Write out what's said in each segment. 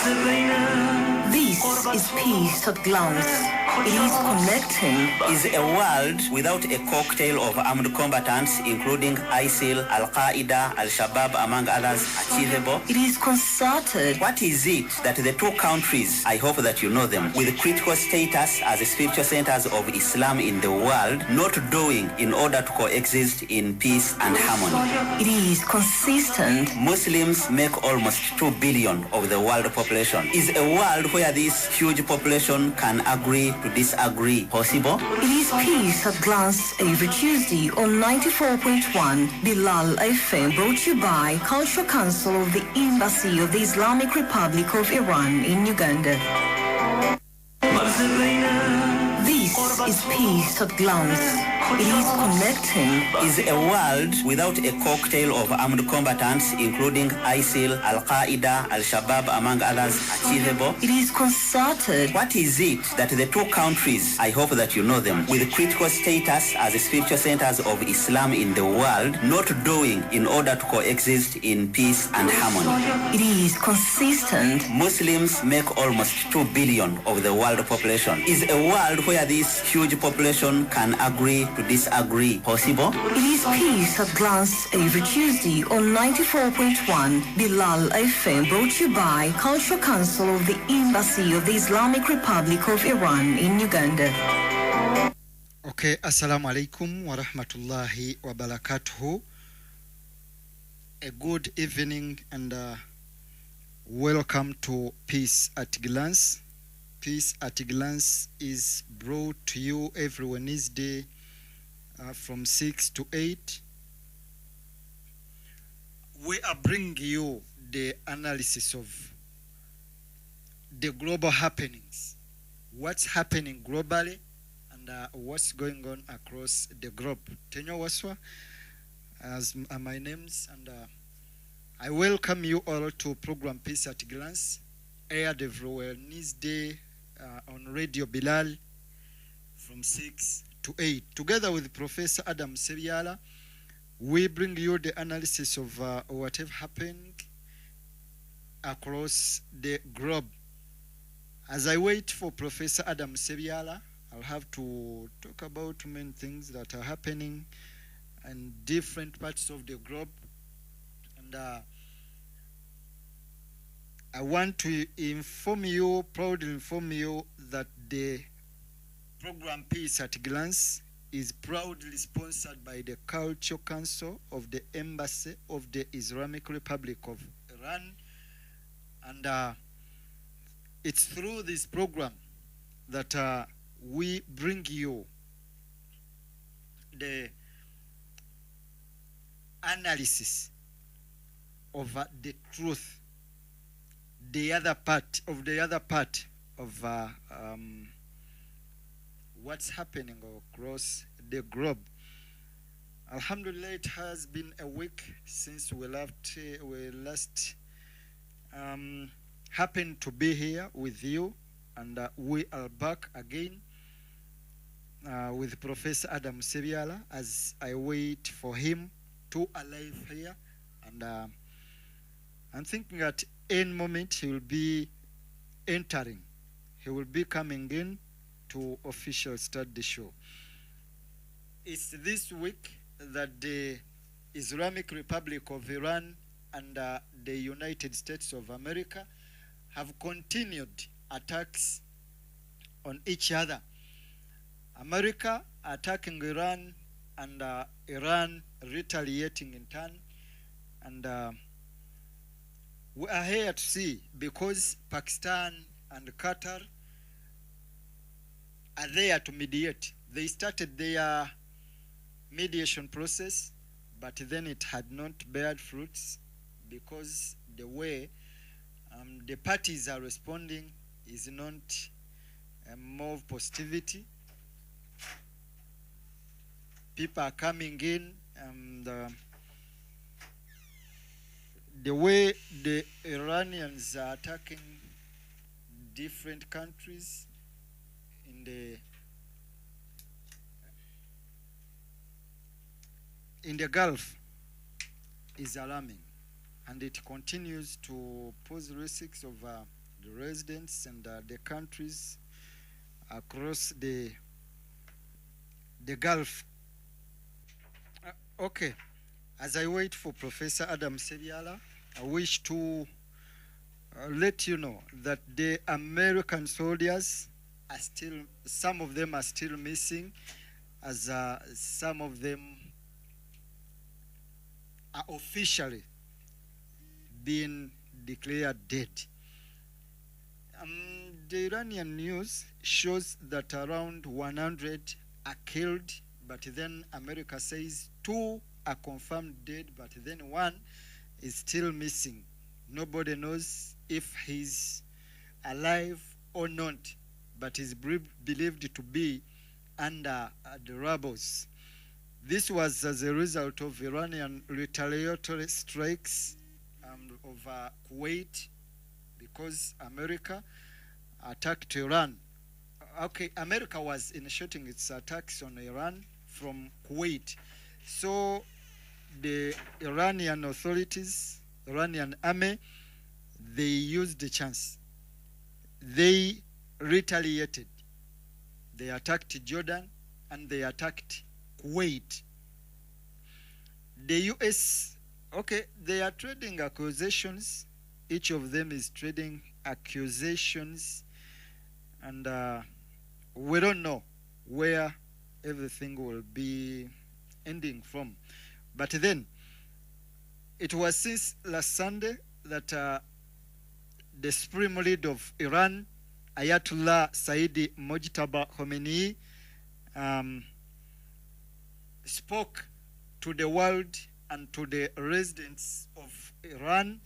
This is peace at glance. It is connecting. Is a world without a cocktail of armed combatants, including ISIL, Al-Qaeda, Al-Shabaab, among others, achievable? It is concerted. What is it that the two countries, I hope that you know them, with critical status as spiritual centers of Islam in the world, not doing in order to coexist in peace and harmony? It is consistent. Muslims make almost 2 billion of the world population. Is a world where this huge population can agree to disagree possible? It is peace at glance every Tuesday on 94.1 Bilal FM, brought to you by Cultural Council of the Embassy of the Islamic Republic of Iran in Uganda. This is peace at glance. It is connecting. Is a world without a cocktail of armed combatants, including ISIL, Al-Qaeda, Al-Shabaab, among others, achievable? It is concerted. What is it that the two countries, I hope that you know them, with critical status as spiritual centers of Islam in the world, not doing in order to coexist in peace and harmony? It is consistent. Muslims make almost 2 billion of the world population. Is a world where this huge population can agree to disagree possible? It is peace at glance every Tuesday on 94.1 Bilal FM, brought to you by Cultural Council of the Embassy of the Islamic Republic of Iran in Uganda. Okay, assalamu alaikum wa rahmatullahi wa barakatuhu. A good evening and welcome to Peace at Glance. Peace at Glance is brought to you every Wednesday from 6 to 8. We are bringing you the analysis of the global happenings, what's happening globally, and what's going on across the globe. Tenyo Waswa, as my names, and I welcome you all to program Peace at Glance, aired every Wednesday on Radio Bilal from 6 to 8. Together with Professor Adam Sebiala, we bring you the analysis of whatever happened across the globe. As I wait for Professor Adam Sebiala, I'll have to talk about many things that are happening in different parts of the globe. And I want to proudly inform you that the program Peace at Glance is proudly sponsored by the Cultural Council of the Embassy of the Islamic Republic of Iran. And it's through this program that we bring you the analysis of the truth, the other part of what's happening across the globe. Alhamdulillah, it has been a week since we last happened to be here with you, and we are back again with Professor Adam Sebiala as I wait for him to arrive here, and I'm thinking at any moment he will be entering. He will be coming in to officially start the show. It's this week that the Islamic Republic of Iran and the United States of America have continued attacks on each other. America attacking Iran and Iran retaliating in turn. And we are here to see, because Pakistan and Qatar are there to mediate. They started their mediation process, but then it had not bared fruits because the way the parties are responding is not more positivity. People are coming in, and the way the Iranians are attacking different countries in the Gulf is alarming, and it continues to pose risks of the residents and the countries across the Gulf. Okay, as I wait for Professor Adam Sebyala, I wish to let you know that the American soldiers are still, some of them are still missing, as some of them are officially being declared dead. The Iranian news shows that around 100 are killed, but then America says 2 are confirmed dead, but then 1 is still missing. Nobody knows if he's alive or not, but is believed to be under the rubble. This was as a result of Iranian retaliatory strikes over Kuwait, because America attacked Iran. Okay, America was initiating its attacks on Iran from Kuwait. So the Iranian authorities, Iranian army, they used the chance. They retaliated. They attacked Jordan and they attacked Kuwait. The US, okay, they are trading accusations. Each of them is trading accusations, and we don't know where everything will be ending from. But then, it was since last Sunday that the supreme leader of Iran, Ayatollah Sayyid Mojtaba Khomeini, spoke to the world and to the residents of Iran.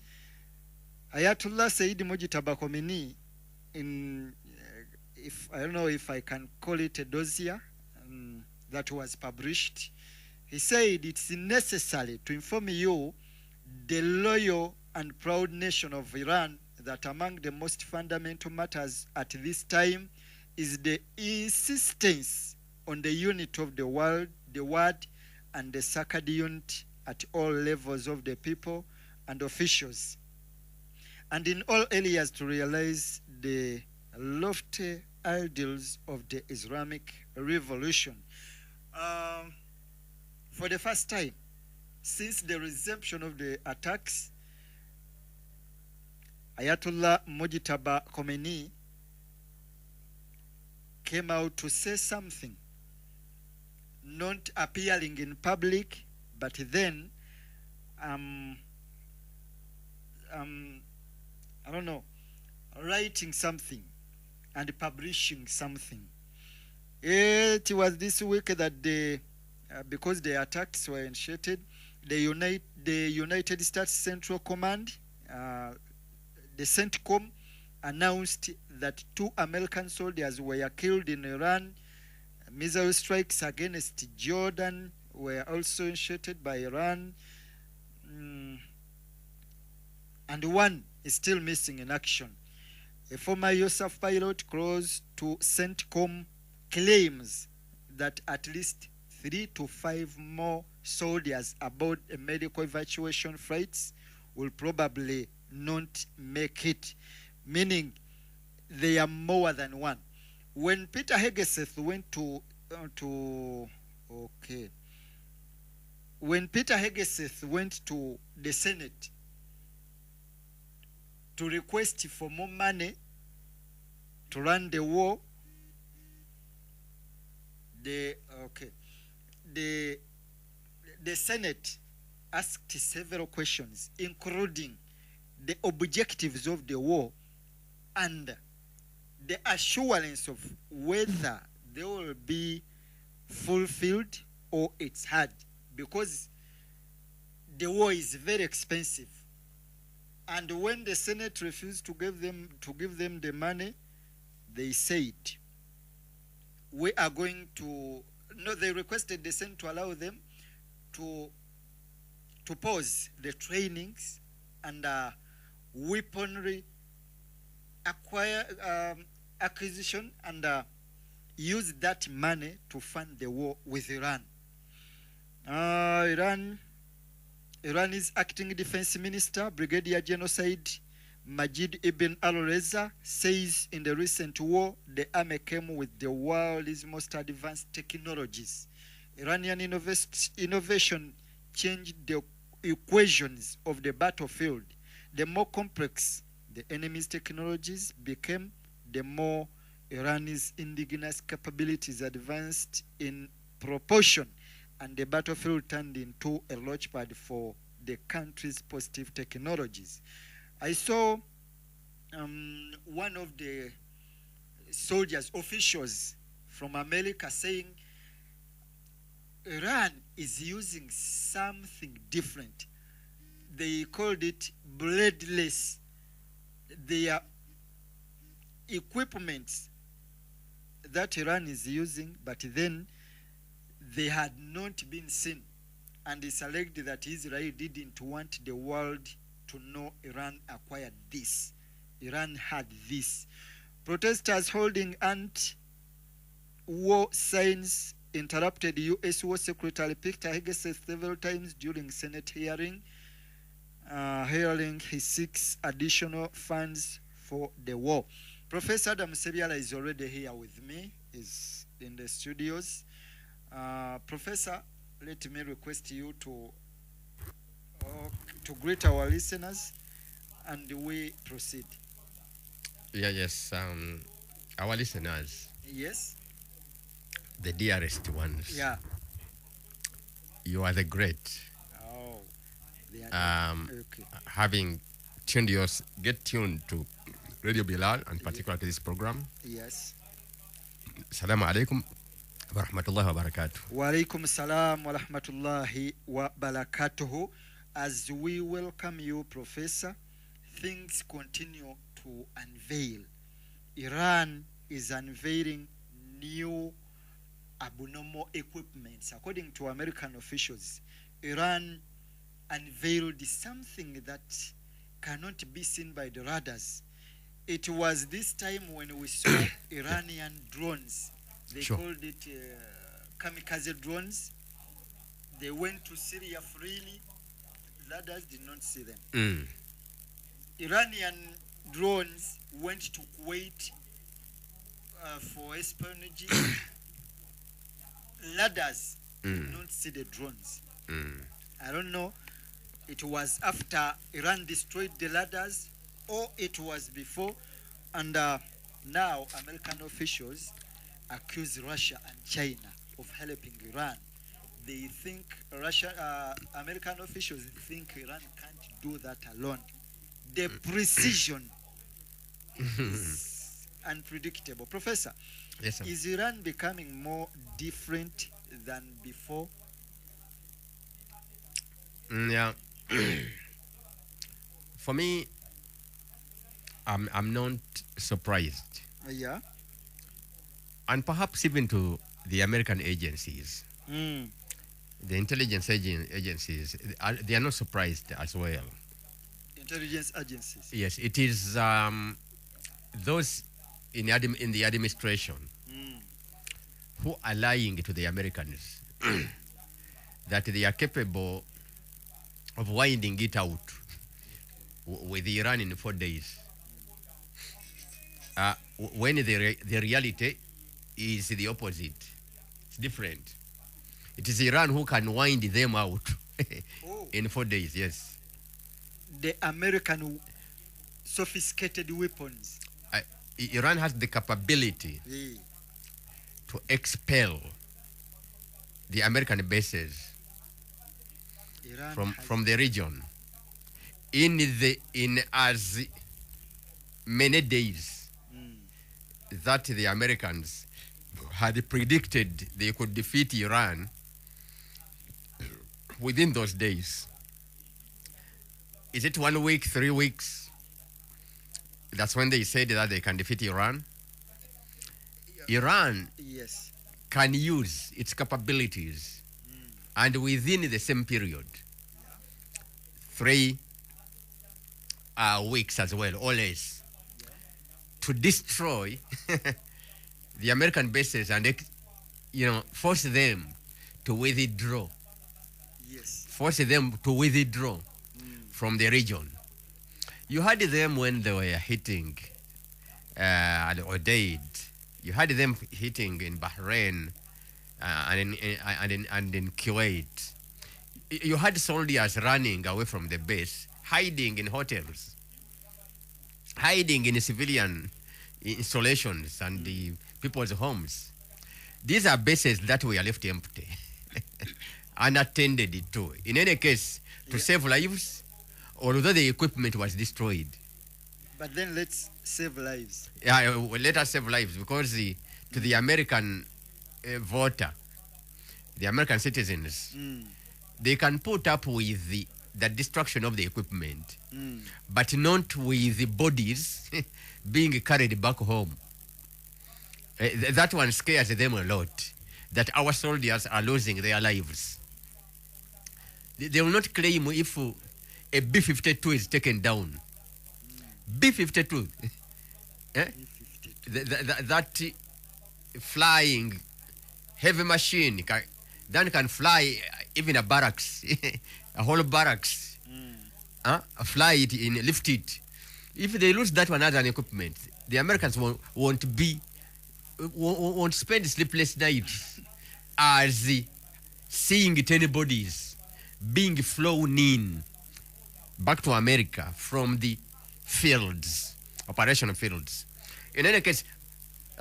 Ayatollah Sayyid Mojtaba Khomeini, in if I don't know if I can call it a dossier that was published, he said it's necessary to inform you, the loyal and proud nation of Iran, that among the most fundamental matters at this time is the insistence on the unity of the world, the word, and the sacred unity at all levels of the people and officials, and in all areas to realize the lofty ideals of the Islamic Revolution. For the first time since the resumption of the attacks, Ayatollah Mojtaba Khomeini came out to say something, not appearing in public, but then I don't know, writing something and publishing something. It was this week that because the attacks were initiated, the United States Central Command, the CENTCOM, announced that 2 American soldiers were killed in Iran. Missile strikes against Jordan were also initiated by Iran, and 1 is still missing in action. A former USAF pilot close to CENTCOM claims that at least 3 to 5 more soldiers aboard a medical evacuation flights will probably not make it, meaning they are more than 1. When Peter Hegeseth went to the Senate to request for more money to run the war, the Senate asked several questions, including the objectives of the war and the assurance of whether they will be fulfilled or it's hard, because the war is very expensive. And when the Senate refused to give them the money, they said, we are going to, no, they requested the Senate to allow them to pause the trainings and weaponry acquisition and use that money to fund the war with Iran. Iran's acting defense minister, Brigadier Genocide Majid Ibn al-Reza says in the recent war, the army came with the world's most advanced technologies. Iranian innovation changed the equations of the battlefield. The more complex the enemy's technologies became, the more Iran's indigenous capabilities advanced in proportion, and the battlefield turned into a launchpad for the country's positive technologies. I saw one of the soldiers, officials from America saying Iran is using something different. They called it bladeless. Their equipment that Iran is using, but then they had not been seen. And it's alleged that Israel didn't want the world to know Iran acquired this. Iran had this. Protesters holding anti-war signs interrupted U.S. War Secretary Peter Hegseth several times during Senate hearing. He seeks additional funds for the war. Professor Adam Sebiala is already here with me, is in the studios. Professor, let me request you to greet our listeners, and we proceed. Yes, our listeners. Yes. The dearest ones. Yeah. You are the great. Oh. Okay. Having get tuned to Radio Bilal, and particularly this program. Yes. Assalamu alaikum wa rahmatullahi wa barakatuh. Wa alaikum salam wa rahmatullahi wa barakatuh. As we welcome you, Professor, things continue to unveil. Iran is unveiling new abnormal equipments. According to American officials, Iran unveiled something that cannot be seen by the radars. It was this time when we saw Iranian drones. They called it kamikaze drones. They went to Syria freely. Radars did not see them. Iranian drones went to Kuwait for espionage. Radars did not see the drones. I don't know. It was after Iran destroyed the radars, or it was before. And now American officials accuse Russia and China of helping Iran. They think American officials think Iran can't do that alone. The precision is unpredictable. Professor, yes, sir. Is Iran becoming more different than before? Yeah. For me, I'm not surprised. Yeah. And perhaps even to the American agencies, the intelligence agencies, they are not surprised as well. Intelligence agencies. Yes, it is those in the administration who are lying to the Americans that they are capable of winding it out with Iran in 4 days. When the reality is the opposite. It's different. It is Iran who can wind them out in 4 days, yes. The American sophisticated weapons. Iran has the capability to expel the American bases from the region in as many days that the Americans had predicted they could defeat Iran. Within those days. Is it 1 week, 3 weeks? That's when they said that they can defeat Iran. Iran can use its capabilities and within the same period, 3 weeks as well, or less, to destroy the American bases and force them to withdraw. Force them to withdraw from the region. You had them when they were hitting Al-Udeid. You had them hitting in Bahrain and in Kuwait. You had soldiers running away from the base, hiding in hotels, hiding in civilian installations and the people's homes. These are bases that were left empty, unattended to. In any case, to save lives, although the equipment was destroyed. But then let's save lives. Yeah, let us save lives because to the American voter, the American citizens, they can put up with the destruction of the equipment, but not with the bodies being carried back home. That one scares them a lot, that our soldiers are losing their lives. They will not claim if a B-52 is taken down. B-52, that flying heavy machine that can fly even a barracks, a whole barracks, fly it lift it. If they lose that one as an equipment, the Americans won't spend sleepless nights as seeing 10 bodies being flown in back to America from the fields, operational fields. In any case,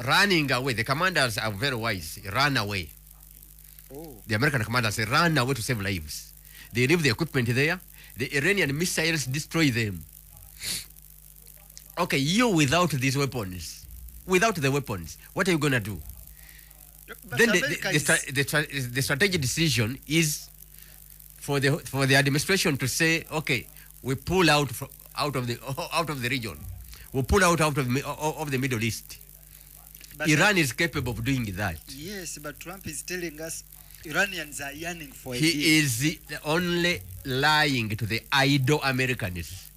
running away, the commanders are very wise, run away. The American commanders, they run away to save lives. They leave the equipment there, the Iranian missiles destroy them. Okay, you without these weapons, without the weapons, what are you going to do? But Then the strategic decision is for the administration to say, okay, we pull out of the region, we pull out of the Middle East. But Iran is capable of doing that. Yes, but Trump is telling us Iranians are yearning for a He deal. is only lying to the idle Americans.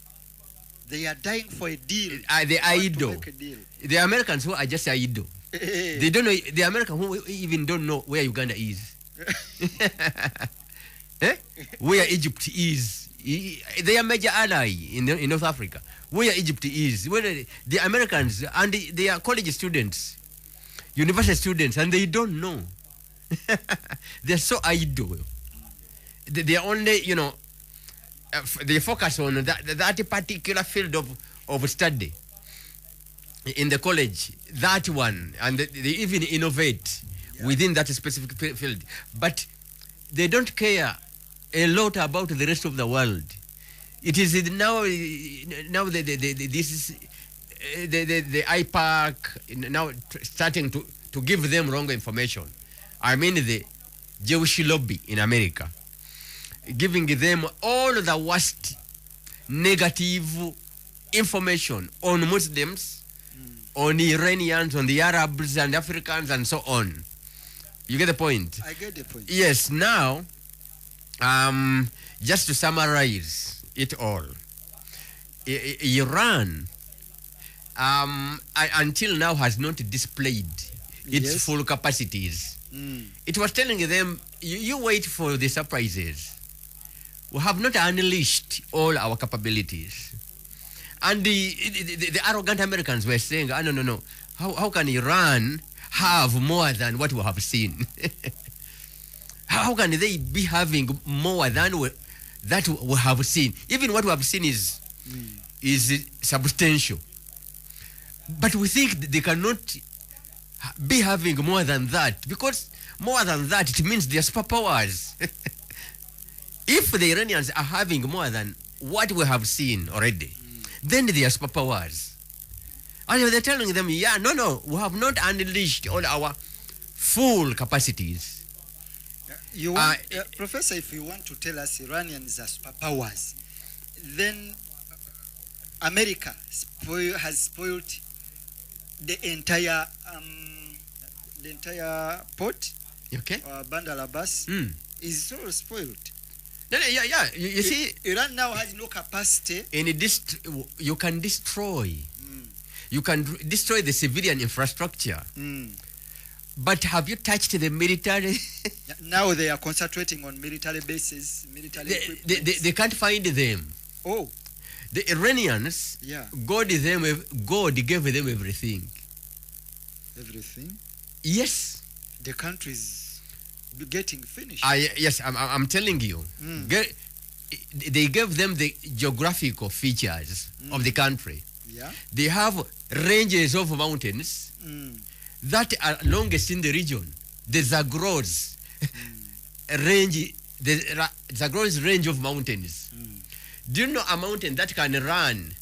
They are dying for a deal. The They want to idle. make a deal. The Americans who are just idle. They don't know. The Americans who even don't know where Uganda is. Where Egypt is. They are major ally in North Africa. Where Egypt is. Where the Americans and they are college students, university students, and they don't know. They're so idle. They are only, they focus on that particular field of study in the college, that one, and they even innovate within that specific field. But they don't care a lot about the rest of the world. It is now the IPAC now starting to give them wrong information. I mean the Jewish lobby in America, giving them all the worst negative information on Muslims, on Iranians, on the Arabs and Africans and so on. You get the point? I get the point. Yes, now, just to summarize it all, Iran until now has not displayed its full capacities. It was telling them, you wait for the surprises. We have not unleashed all our capabilities. And the arrogant Americans were saying, no. How can Iran have more than what we have seen? How can they be having more than that we have seen? Even what we have seen is substantial. But we think they cannot be having more than that, because more than that, it means they're superpowers. If the Iranians are having more than what we have seen already, then they are superpowers. And they're telling them, no, we have not unleashed all our full capacities. Professor, if you want to tell us Iranians are superpowers, then America has spoiled the entire port. Okay. Bandar Abbas is so spoiled. You see, Iran now has no capacity. You can destroy. You can destroy the civilian infrastructure. But have you touched the military? Now they are concentrating on military bases, military equipment. They can't find them. Oh. The Iranians, Yeah. God gave them everything. Everything. Yes. The country is getting finished. Yes, I'm telling you. They gave them the geographical features of the country. Yeah. They have ranges of mountains that are longest in the region. The Zagros range, the Zagros range of mountains. Do you know a mountain that can run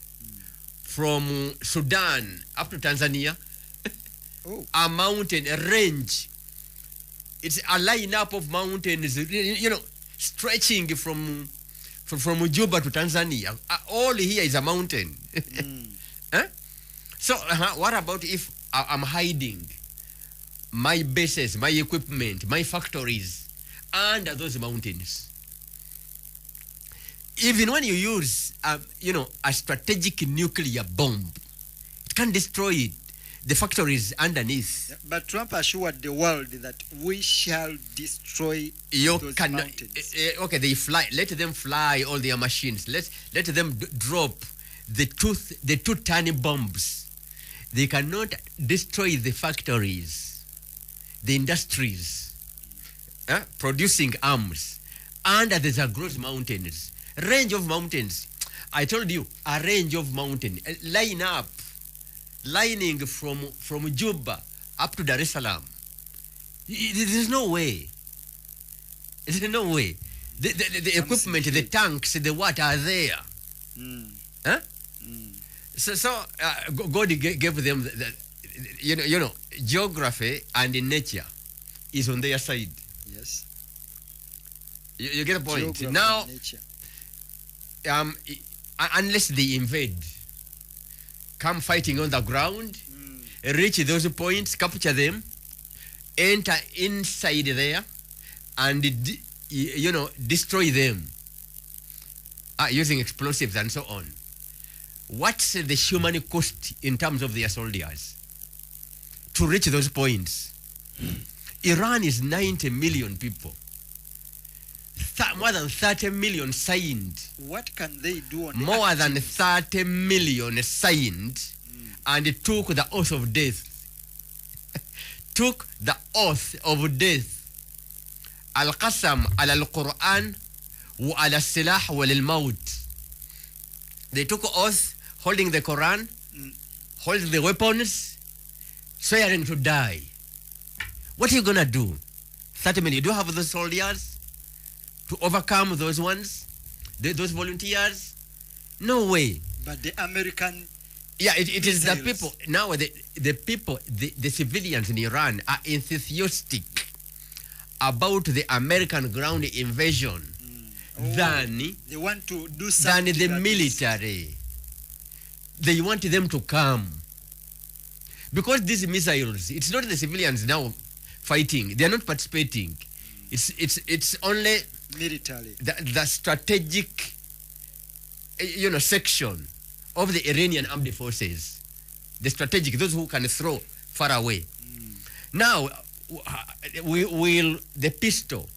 from Sudan up to Tanzania? Oh. A mountain, a range. It's a lineup of mountains, stretching from Juba to Tanzania. All here is a mountain. Huh? So what about if I'm hiding my bases, my equipment, my factories under those mountains? Even when you use, a strategic nuclear bomb, it can destroy the factories underneath. Yeah, but Trump assured the world that we shall destroy those mountains. Okay, they fly. Let them fly all their machines. Let them drop the 2-ton bombs. They cannot destroy the factories, the industries, producing arms under the Zagros mountains. Range of mountains. I told you, a range of mountains. Lining from Juba up to Dar es Salaam. There's no way. There's no way. The equipment, the tanks, the what are there. Huh? So God gave them the geography and nature is on their side. Yes. You get the point. Geography Now, and nature. Unless they invade, come fighting on the ground, reach those points, capture them, enter inside there, and destroy them using explosives and so on. What's the human cost in terms of their soldiers to reach those points? Iran is 90 million people. More than 30 million signed. What can they do on More the than 30 million signed and took the oath of death. Took the oath of death. Al-Qasam al-Quran wa al-Silah wa al-Maut. They took oath holding the Quran, holding the weapons, swearing to die. What are you going to do? 30 million. Do you have those soldiers to overcome those ones? Those volunteers? No way. But the American... Yeah, it is the missiles. people. Now the people, the civilians in Iran are enthusiastic about the American ground invasion than They want to do than something. the like military. They want them to come. Because these missiles, it's not the civilians now fighting. They are not participating. It's only this. Military. the strategic, section of the Iranian armed forces. The strategic, those who can throw far away. Now, will the pistol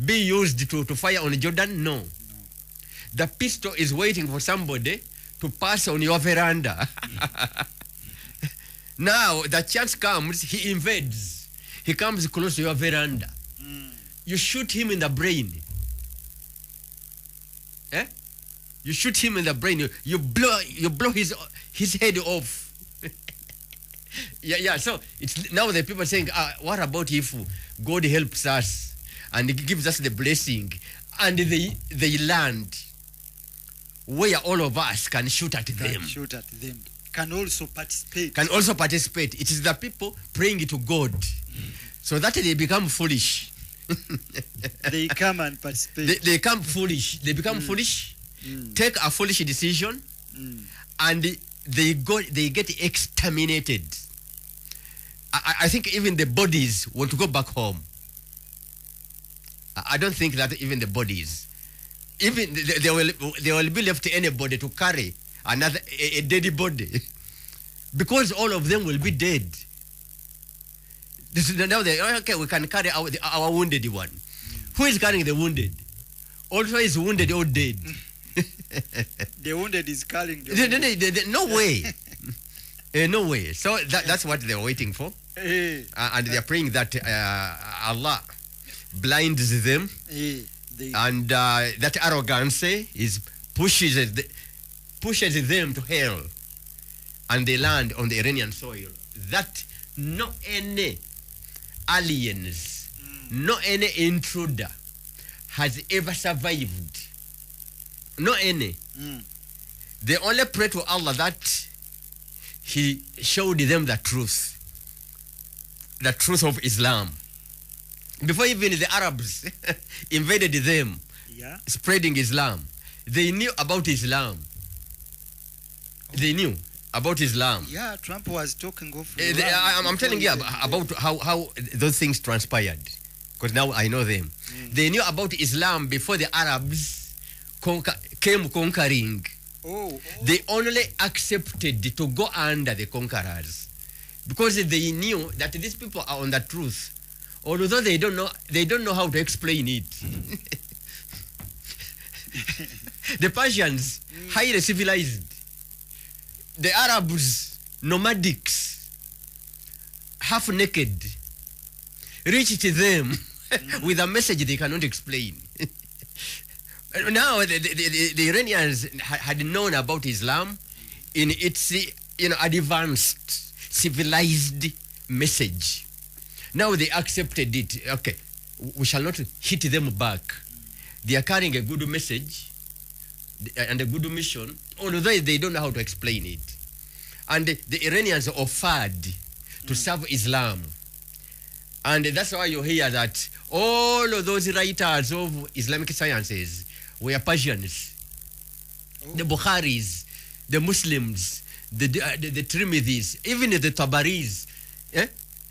be used to fire on Jordan? No. The pistol is waiting for somebody to pass on your veranda. Now, the chance comes, he invades. He comes close to your veranda. You shoot him in the brain. You shoot him in the brain. You blow his head off. Yeah. So it's now the people saying, what about if God helps us and gives us the blessing, and they land where all of us can shoot at them. Shoot at them. Can also participate. Can also participate. It is the people praying to God, so that they become foolish. They come and participate. They become foolish. They become foolish. Take a foolish decision, and they get exterminated. I think even the bodies want to go back home. I don't think that even the bodies, even there will be left anybody to carry a dead body, because all of them will be dead. Now we can carry our wounded one. Who is carrying the wounded? Also is wounded or dead. The wounded is calling. No way. No way. So that's what they're waiting for. And they're praying that Allah blinds them. And that arrogance pushes them to hell. And they land on the Iranian soil. That no any aliens, no any intruder has ever survived. No any. They only pray to Allah that He showed them the truth of Islam. Before even the Arabs invaded them, spreading Islam, they knew about Islam. They knew about Islam. Yeah, Trump was talking of I'm telling you about how those things transpired, because now I know them. They knew about Islam before the Arabs came conquering. They only accepted to go under the conquerors because they knew that these people are on the truth, although they don't know how to explain it. The Persians, highly civilized. The Arabs, nomadics, half naked, reached them with a message they cannot explain. Now the Iranians had known about Islam in its advanced, civilized message. Now they accepted it. Okay, we shall not hit them back. They are carrying a good message and a good mission, although they don't know how to explain it. And the Iranians offered to serve Islam. And that's why you hear that all of those writers of Islamic sciences were Persians. The Bukharis, the Muslims, the Tirmidhis, even the Tabaris,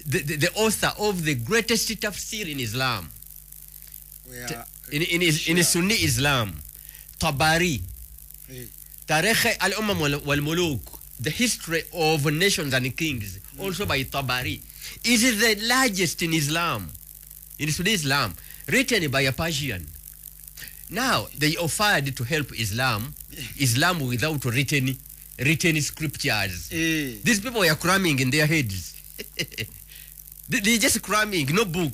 the author of the greatest tafsir in Islam, in Sunni Islam, Tabari, Tarikh al-Ummam wal-Muluk, the history of nations and kings, also by Tabari, is the largest in Islam, in Sunni Islam, written by a Persian. Now, they offered to help Islam without written scriptures. These people were cramming in their heads. They just cramming, no book.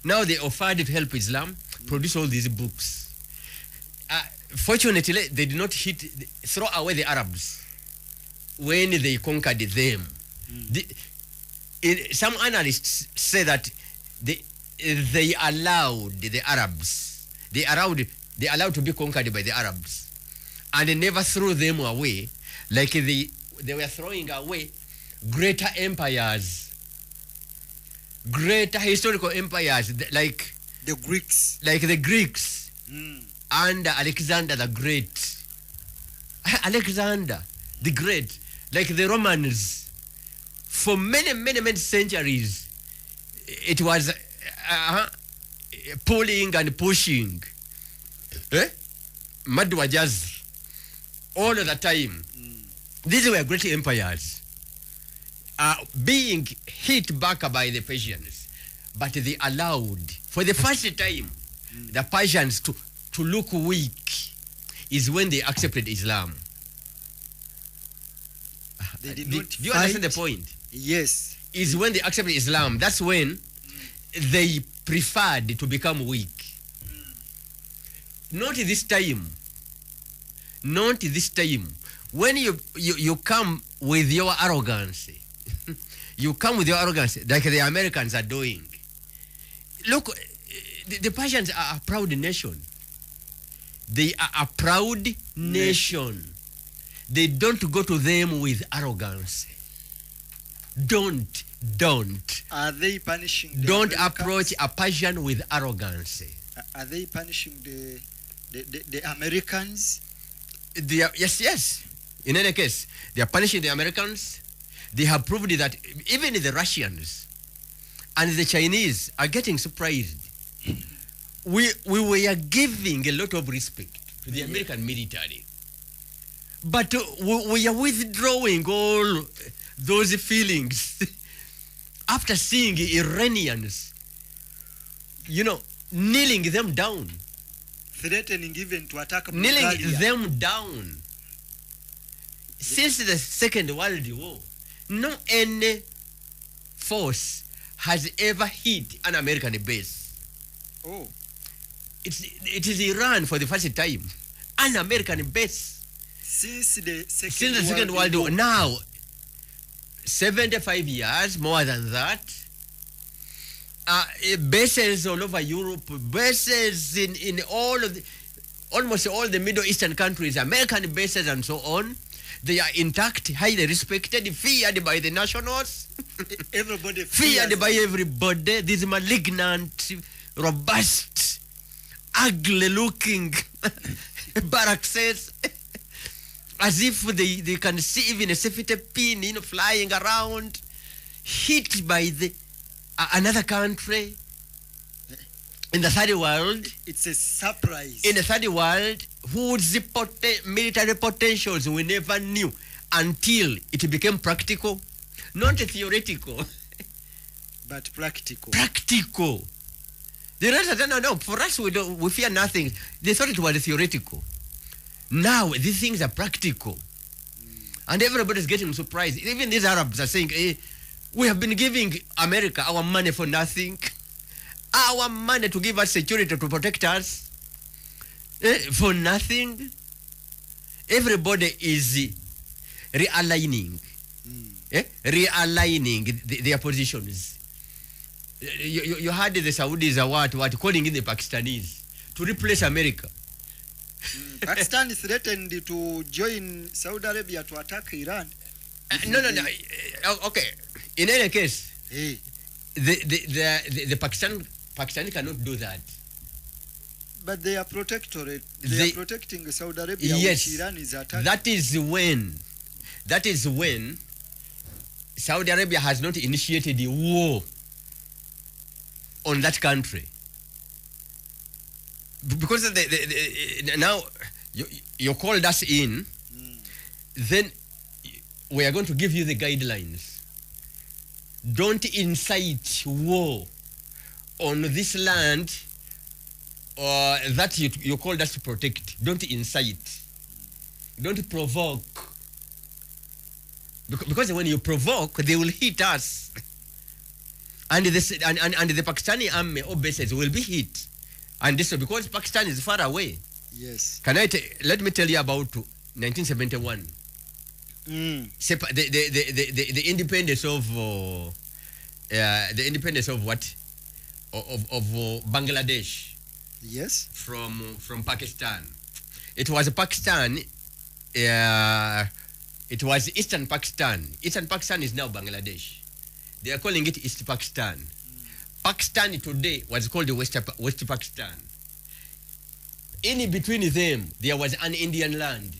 Now they offered to help Islam produce all these books. Fortunately, they did not throw away the Arabs when they conquered them. Some analysts say that they allowed the Arabs. They allowed to be conquered by the Arabs, and they never threw them away, like they were throwing away greater empires, greater historical empires, like the Greeks, under Alexander the Great. Alexander the Great, like the Romans, for many centuries, it was pulling and pushing. Madwajaz, all of the time. These were great empires, being hit back by the Persians, but they allowed, for the first time, the Persians to look weak is when they accepted Islam. They did do not you fight. understand the point? Yes. Is when they accepted Islam. That's when they preferred to become weak. Not this time. Not this time. When you come with your arrogance, you come with your arrogance like the Americans are doing. Look, the Persians are a proud nation. They are a proud nation. They don't go to them with arrogance. Don't. Are they punishing the Don't Americans? approach a Persian with arrogance. Are they punishing the Americans? Yes. In any case, they are punishing the Americans. They have proved that even the Russians and the Chinese are getting surprised. We were giving a lot of respect to the American military. But we are withdrawing all those feelings after seeing Iranians, kneeling them down threatening even to attack kneeling Bulgaria. them down. Since the Second World War, no any force has ever hit an American base. Oh, It is Iran for the first time. An American base. since the Second World War. Now, 75 years, more than that. Bases all over Europe, bases in all of the, almost all the Middle Eastern countries, American bases and so on. They are intact, highly respected, feared by the nationals. Everybody Feared by everybody. These malignant, robust, ugly-looking barracks, as if they can see even a safety pin, flying around, hit by the another country in the third world. It's a surprise. In the third world, whose military potentials we never knew until it became practical, not theoretical. But practical. Practical. The rest said, no. For us, we fear nothing. They thought it was theoretical. Now these things are practical, and everybody's getting surprised. Even these Arabs are saying, we have been giving America our money for nothing. Our money to give us security to protect us for nothing. Everybody is realigning, realigning their positions. You heard the Saudis are what calling in the Pakistanis to replace America. Pakistan threatened to join Saudi Arabia to attack Iran. No. Okay. In any case, Hey, the Pakistan cannot do that. but they are protectorate. They are protecting Saudi Arabia, Yes, which Iran is attacking. That is when Saudi Arabia has not initiated a war on that country. Because now you called us in, then we are going to give you the guidelines. Don't incite war on this land that you called us to protect. Don't incite. Don't provoke. Because when you provoke, they will hit us. And the Pakistani army or bases will be hit. And this is because Pakistan is far away. Yes. Let me tell you about 1971. The independence of what? Of Bangladesh. Yes. From Pakistan. It was Pakistan. It was Eastern Pakistan. Eastern Pakistan is now Bangladesh. They are calling it East Pakistan. Pakistan today was called West Pakistan. In between them, there was an Indian land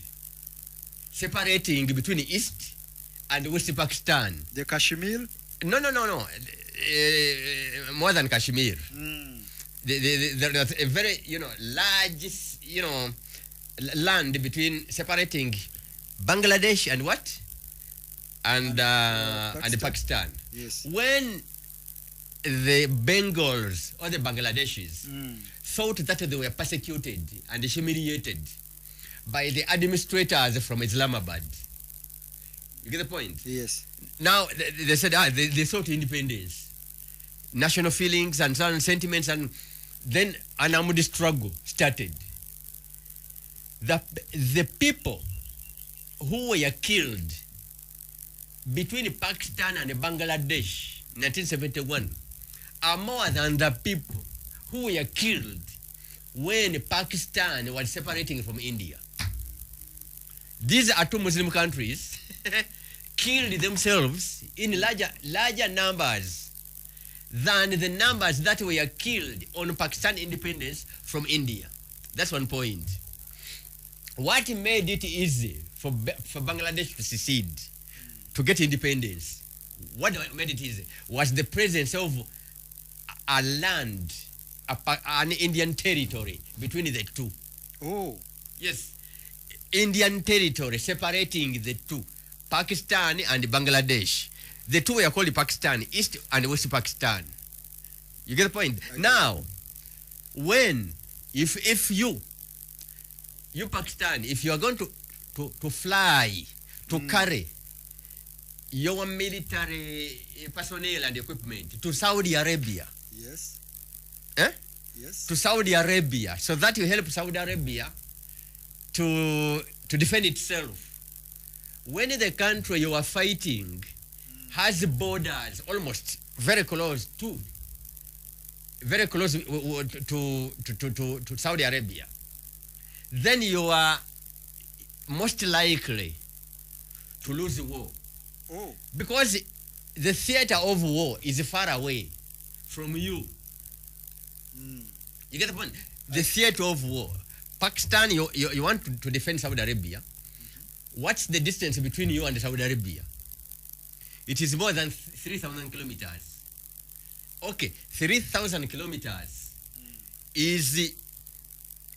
separating between East and West Pakistan. The Kashmir? No. More than Kashmir. There was a very, large, land between separating Bangladesh and what? And Pakistan. Yes. When the Bengals or the Bangladeshis thought that they were persecuted and humiliated by the administrators from Islamabad. You get the point? Yes. Now, they said they sought independence, national feelings and sentiments, and then an armed struggle started. The people who were killed between Pakistan and Bangladesh in 1971 are more than the people who were killed when Pakistan was separating from India. These are two Muslim countries killed themselves in larger numbers than the numbers that were killed on Pakistan independence from India. That's one point. What made it easy for Bangladesh to secede, to get independence? What made it easy was the presence of a land, an Indian territory between the two. Oh. Yes. Indian territory separating the two, Pakistan and Bangladesh. The two were called Pakistan, East and West Pakistan. You get the point? Now, if you you Pakistan, if you are going to fly, to carry your military personnel and equipment to Saudi Arabia. Yes. Yes. To Saudi Arabia, so that you help Saudi Arabia to defend itself. When the country you are fighting has borders almost very close to Saudi Arabia, then you are most likely to lose the war. Oh. Because the theater of war is far away from you. You get the point? The theater of war. Pakistan, you want to defend Saudi Arabia. What's the distance between you and Saudi Arabia? It is more than 3,000 kilometers. Okay, 3,000 kilometers is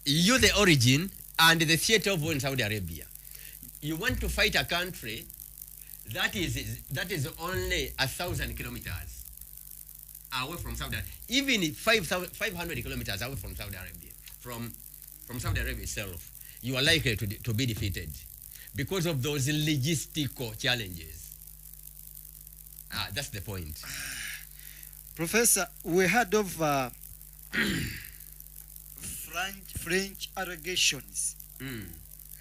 you the origin and the theater of war in Saudi Arabia. You want to fight a country that is only 1,000 kilometers away from Saudi Arabia. Even 500 kilometers away from Saudi Arabia, from Saudi Arabia itself, you are likely to be defeated because of those logistical challenges. That's the point. Professor, we heard of French allegations.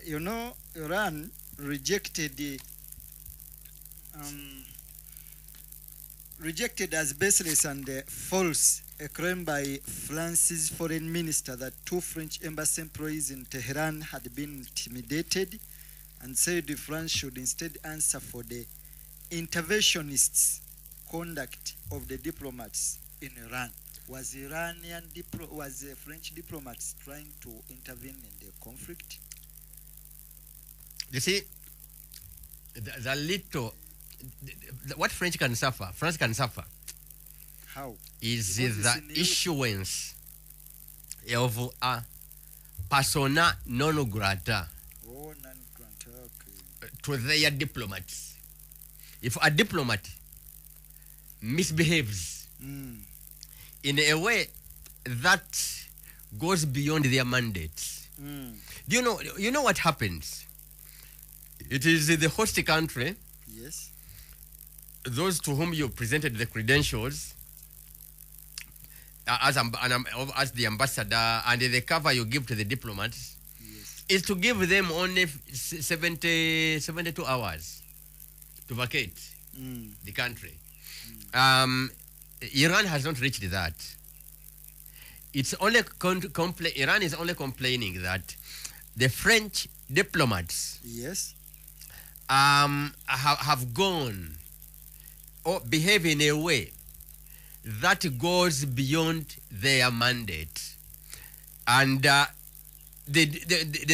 You know, Iran rejected as baseless and false a claim by France's foreign minister that 2 French embassy employees in Tehran had been intimidated, and said France should instead answer for the interventionists' conduct of the diplomats in Iran. Was French diplomats trying to intervene in the conflict? You see, what France can suffer How? is the issuance of a persona non grata Oh, non-grata, okay. to their diplomats. If a diplomat misbehaves in a way that goes beyond their mandate, do you know what happens? It is the host country, Yes. those to whom you presented the credentials as the ambassador, and the cover you give to the diplomats, Yes. is to give them only 72 hours to vacate the country. Iran has not reached that. It's only Iran is only complaining that the French diplomats Yes. have gone or behave in a way that goes beyond their mandate, and they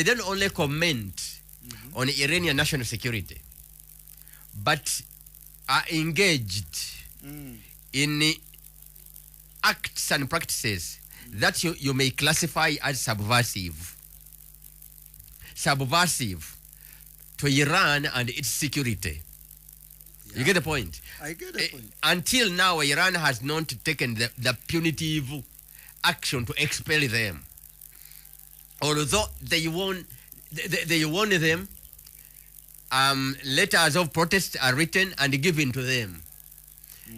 don't only comment on Iranian national security, but are engaged in acts and practices that you may classify as subversive to Iran and its security. You get the point? I get the point. Until now, Iran has not taken the punitive action to expel them. Although they warn them, letters of protest are written and given to them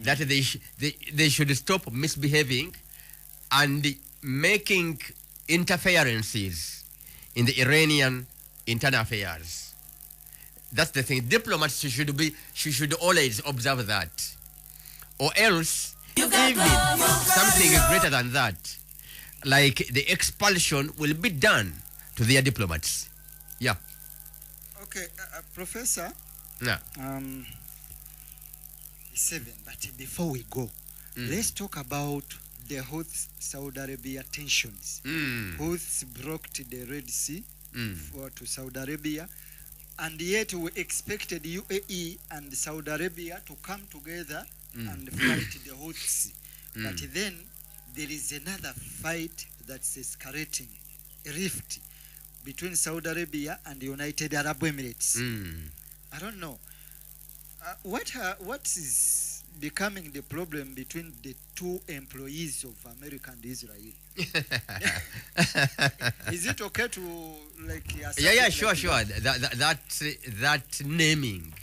that they should stop misbehaving and making interferences in the Iranian internal affairs. That's the thing. Diplomats should always observe that, or else even something greater than that, like the expulsion, will be done to their diplomats. Yeah. Okay, Professor. Yeah. 7. But before we go, let's talk about the Houthi-Saudi Arabia tensions. Houthis blocked the Red Sea to Saudi Arabia, and yet we expected UAE and Saudi Arabia to come together and fight the Houthis. But then there is another fight that's escalating, a rift between Saudi Arabia and the United Arab Emirates. I don't know. What is becoming the problem between the two employees of America and Israel. Is it okay to like? Yeah, like sure. That naming.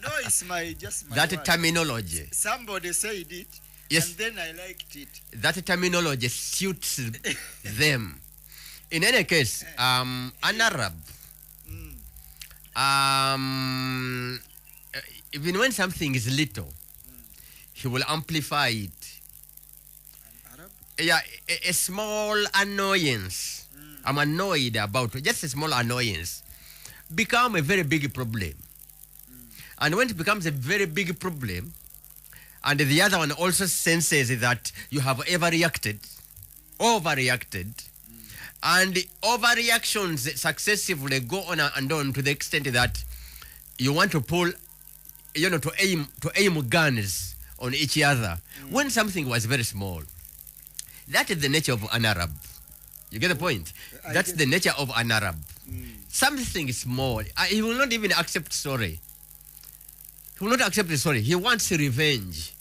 No, it's just my That word. terminology. Somebody said it, Yes. and then I liked it. That terminology suits them. In any case, an Arab, even when something is little, he will amplify it. An Arab? Yeah, a small annoyance. I'm annoyed about it. Just a small annoyance become a very big problem. And when it becomes a very big problem, and the other one also senses that you have overreacted, and overreactions successively go on and on to the extent that you want to pull, to aim guns on each other. When something was very small, that is the nature of an Arab. You get the point? That's the nature of an Arab. Something small, he will not even accept sorry. He will not accept the sorry. He wants revenge.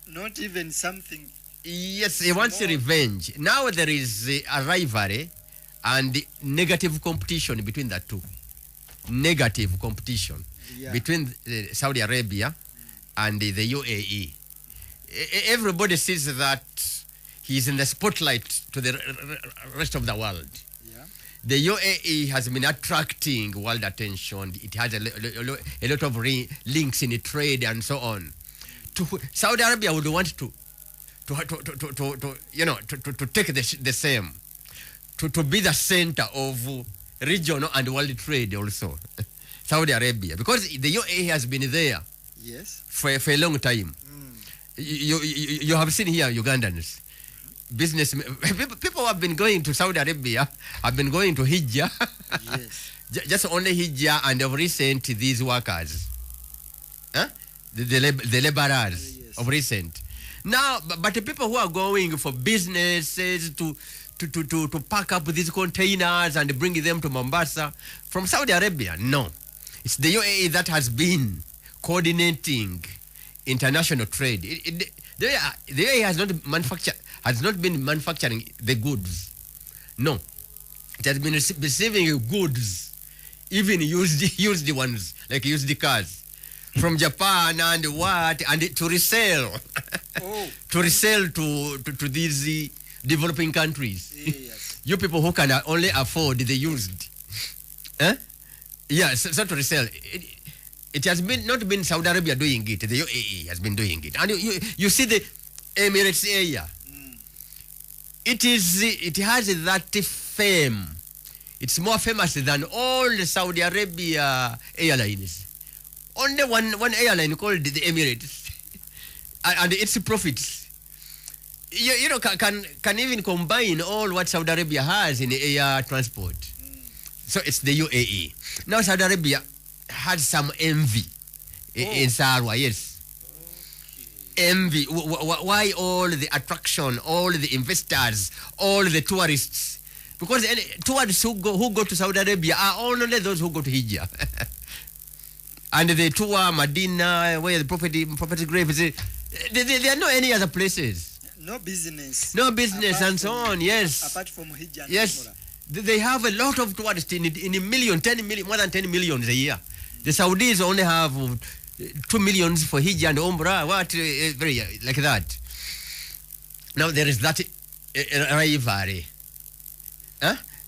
Not even something. Yes, he wants revenge. Now there is a rivalry and negative competition between the two. Negative competition between Saudi Arabia and the UAE. Everybody sees that he's in the spotlight to the rest of the world. Yeah. The UAE has been attracting world attention. It has a lot of links in trade and so on. Saudi Arabia would want to take the same, to be the center of regional and world trade also. Saudi Arabia, because the UAE has been there for a long time. You have seen here Ugandans, business people who have been going to Saudi Arabia have been going to Hijjah. Yes. Just only Hijjah, and of recent these workers, the laborers of recent. Now, but the people who are going for businesses to pack up these containers and bring them to Mombasa from Saudi Arabia, no. It's the UAE that has been coordinating international trade. The UAE has not been manufacturing the goods. No. It has been receiving goods, even used ones, like used cars, from Japan and to resell. To resell to these developing countries. Yes. You people who can only afford the used. Yes, so to resell. It has not been Saudi Arabia doing it, the UAE has been doing it. And you see the Emirates area. It has that fame. It's more famous than all the Saudi Arabia airlines. Only one airline called the Emirates, and its profits, can even combine all what Saudi Arabia has in air transport. So it's the UAE. Now Saudi Arabia had some envy in Sarwa, yes. Envy. Why all the attraction, all the investors, all the tourists? Because tourists who go to Saudi Arabia are only those who go to Hijjah. And they tour Medina, where the prophet's grave is. There are no any other places. No business. No business and so on, yes. Apart from Hijjah and yes. Umrah. They have a lot of tourists in a million, 10 million, more than 10 million a year. The Saudis only have 2 million for Hijjah and Umrah, very like that. Now there is that rivalry.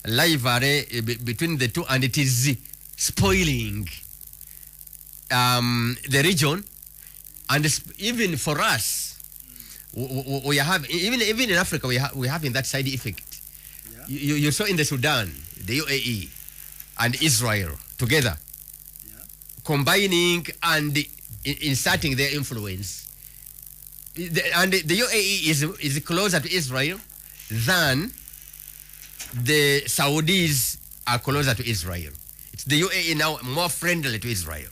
Rivalry between the two, and it is spoiling the region, and even for us, we have even in Africa we have in that side effect. Yeah. You saw in the Sudan, the UAE and Israel together, combining and inserting their influence. And the UAE is closer to Israel than the Saudis are closer to Israel. It's the UAE now more friendly to Israel.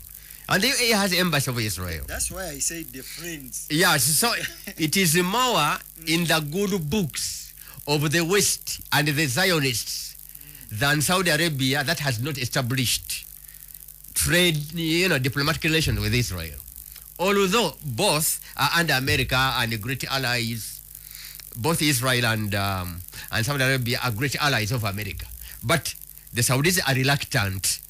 And the UAE has an embassy of Israel. That's why I say the friends. Yes, so it is more in the good books of the West and the Zionists than Saudi Arabia, that has not established trade, diplomatic relations with Israel. although both are under America and great allies, both Israel and Saudi Arabia are great allies of America. But the Saudis are reluctant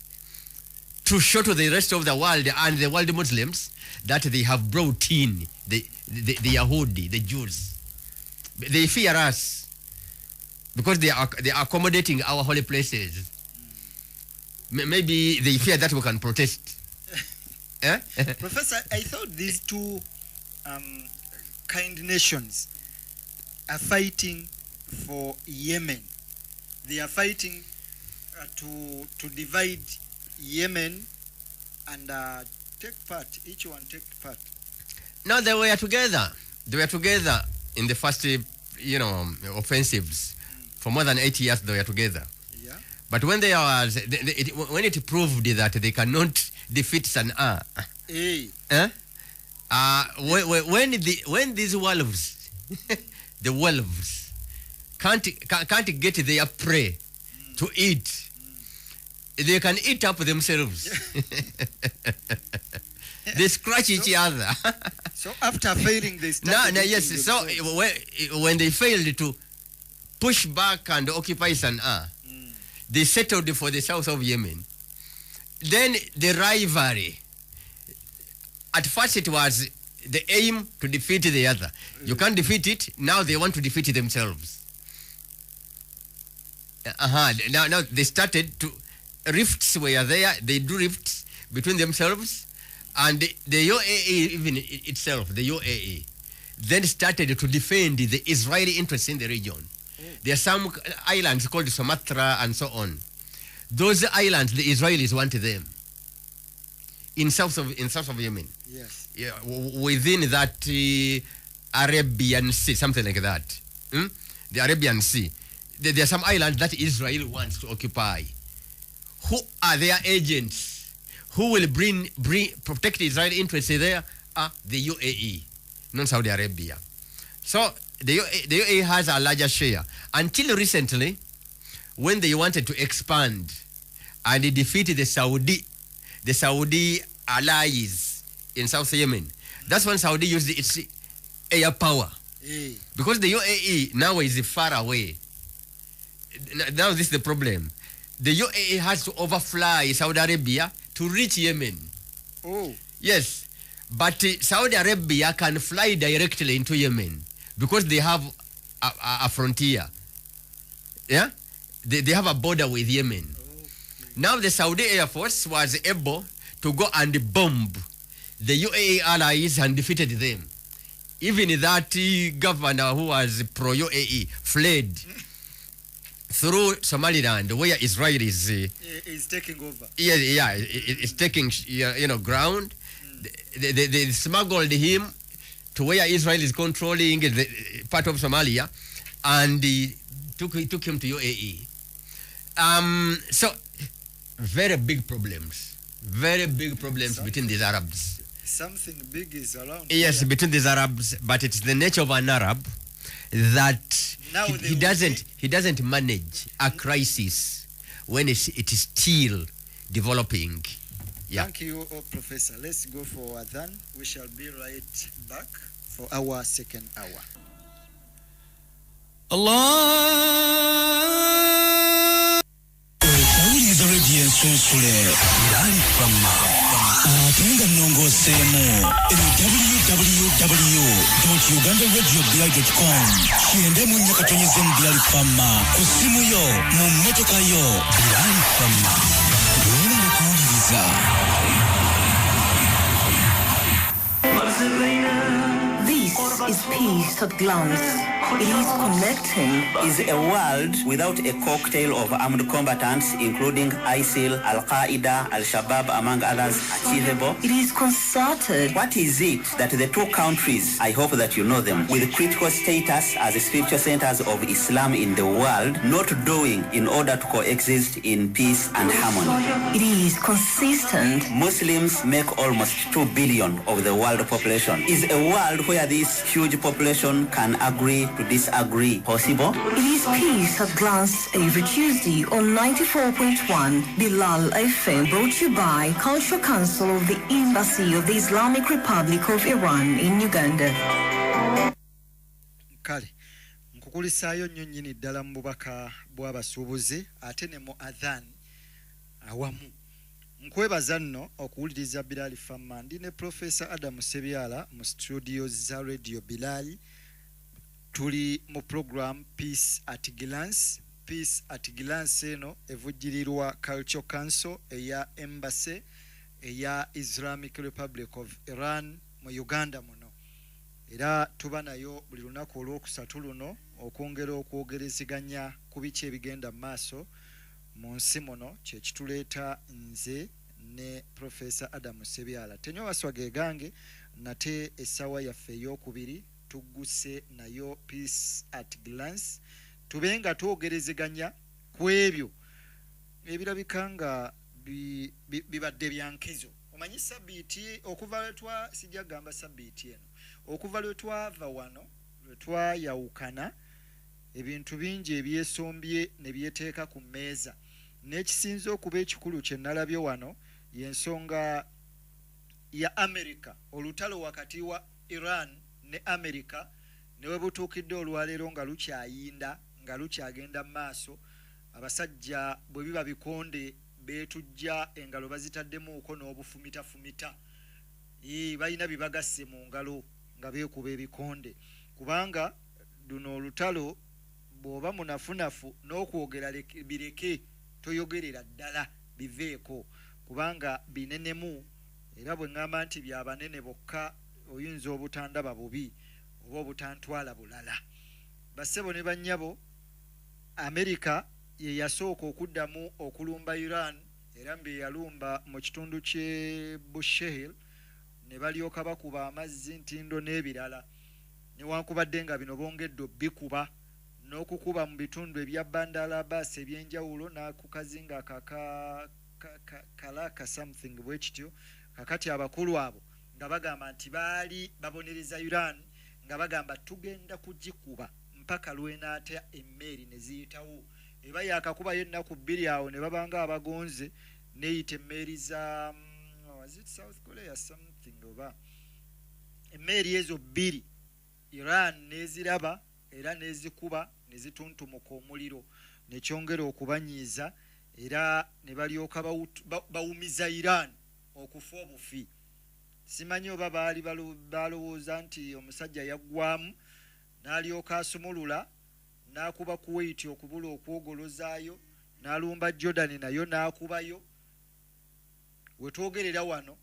to show to the rest of the world and the world Muslims that they have brought in the Yahudi, the Jews. They fear us because they are accommodating our holy places. Maybe they fear that we can protest. Professor, I thought these two kind nations are fighting for Yemen. They are fighting to divide Yemen and take part. Each one take part. No, they were together. They were together in the first, offensives. For more than 8 years, they were together. Yeah. But when when it proved that they cannot defeat Sana'a, when these wolves, the wolves, can't get their prey to eat, they can eat up themselves. They scratch each other. So after failing, they started. Yes. So when they failed to push back and occupy Sana'a, they settled for the south of Yemen. Then the rivalry. At first it was the aim to defeat the other. You can't defeat it. Now they want to defeat themselves. Now they started to, rifts were there. They do rifts between themselves, and the UAE even itself, the UAE, then started to defend the Israeli interests in the region. There are some islands called Sumatra and so on. Those islands, the Israelis want them in south of Yemen. Yes. Yeah, within that Arabian Sea, something like that. The Arabian Sea. There are some islands that Israel wants to occupy. Who are their agents? Who will protect Israeli interests there? The UAE, not Saudi Arabia. So the UAE has a larger share. Until recently, when they wanted to expand and they defeated the Saudi allies in South Yemen, that's when Saudi used its air power. Because the UAE now is far away. Now this is the problem. The UAE has to overfly Saudi Arabia to reach Yemen. Oh. Yes. But Saudi Arabia can fly directly into Yemen because they have a frontier. Yeah? They have a border with Yemen. Okay. Now the Saudi Air Force was able to go and bomb the UAE allies and defeated them. Even that governor who was pro-UAE fled through Somaliland, where Israel is taking over. Yeah, it's taking ground. They smuggled him to where Israel is controlling the part of Somalia, and took him to UAE. So very big problems between these Arabs. Something big is around. Yes, here. between these Arabs, but it's the nature of an Arab that he doesn't manage a crisis when it is still developing. Yeah. Thank you, Professor. Let's go for Adhan. We shall be right back for our second hour. Allah. Uliza redia susule ndani fama. Tunga mnongo semu www.ugandaradioblog.com. Shiende munyaka tonyeze mbilali fama. Kusimu yo, mumotoka yo, bilali fama. Yuna kuuliza. This is peace at glance. It is connecting. Is a world without a cocktail of armed combatants, including ISIL, Al-Qaeda, Al-Shabaab, among others, achievable? It is concerted. What is it that the two countries, I hope that you know them, with critical status as spiritual centers of Islam in the world, not doing in order to coexist in peace and harmony? It is consistent. Muslims make almost 2 billion of the world population. Is a world where this huge population can agree to to disagree possible? It is Peace at Glance every Tuesday on 94.1 Bilal FM, brought to you by Cultural Council of the Embassy of the Islamic Republic of Iran in Uganda. Kale nkukulisaayo nnyo nnyini ddala mu bubaka bw'abasuubuzi ate ne mu adhan awamu. Nkwebaza nno okuwuliriza Bilal FM. Ndi ne Professor Adam Sebyala mu studio za Radio Bilal. Tuli mu program Peace at Glance. Peace at Glance eno evujjirirwa Cultural Council eya Embassy eya Islamic Republic of Iran mu Uganda muno. Era tuba nayo buli lunaku olw'okusatu luno okwongera okwogerezeganya ku biki ebigenda mu maaso mu nsi muno, kye kituleeta nze ne Professor Adam Sebyala. Tenywa baswage gange nate essaawa yaffe ey'okubiri tugguse nayo Peace at Glance, tube nga twogerezeganya ku ebyo ebirabika nga bibadde byankizo. Omanyi sabbiiti okuva lwe sijja gamba sabbiiti eno, okuva lwe twava wano lwe twayawukana ebintu bingi ebyesombye ne byeteeka ku mmeeza. N'ekisinza okuba ekikulu kye nalabye wano y'ensonga ya America, olutalo wakati wa Iran ne America ne we butuukidde olwaleero nga lukyayinda nga lukyagenda mu maaso. Abasajja bwe biba bikonde beetujja engalo bazitaddemuuko n'obufumitafumita. Balina bibagasse mu ngalo nga beekuba ebikonde, kubanga luno olutalo bw'oba munafunafu n'okwogera bireke, toyogerera ddala biveeko, kubanga binenemu. Era bwe ŋŋamba nti byabanene bokka oyinza obutandaba bubi oba obutantwala bulala. Bassebo ne bannyabo, America ye yasooka okuddamu okulumba Iran, era mbe yalumba mu kitundu ky'e Bushehr, ne balyoka bakuba amazzi, ntindo n'ebirala, newankubadde nga bino bongedde bikuba n'okukuba mu bitundu ebya Bandar Abbas ebyenjawulo n'akukazinga kalaka something bwe kityo. Kakati abakulu abo nga bagamba nti baali babonereza Iran nga bagamba tugenda kugikuba mpaka lwenaata emmeeri ne ziyitawo. Eba yakakubayo ennaku bbiri awo ne babanga abagonze neyita emmeeri za was it South Korea something oba emmeeri ezo bbiri Iran neziraba era nezikuba nezituntumuka omuliro nekyongera okubanyiiza, era ne balyoka bawumiza Iran okufa obufi. Simanyi oba baali balowooza nti omusajja yaggwamu n'alyoka asumulula n'akuba Kuwait okubula okwogolozaayo, n'alumba Jordan nayo n'akubayo. We twogerera wano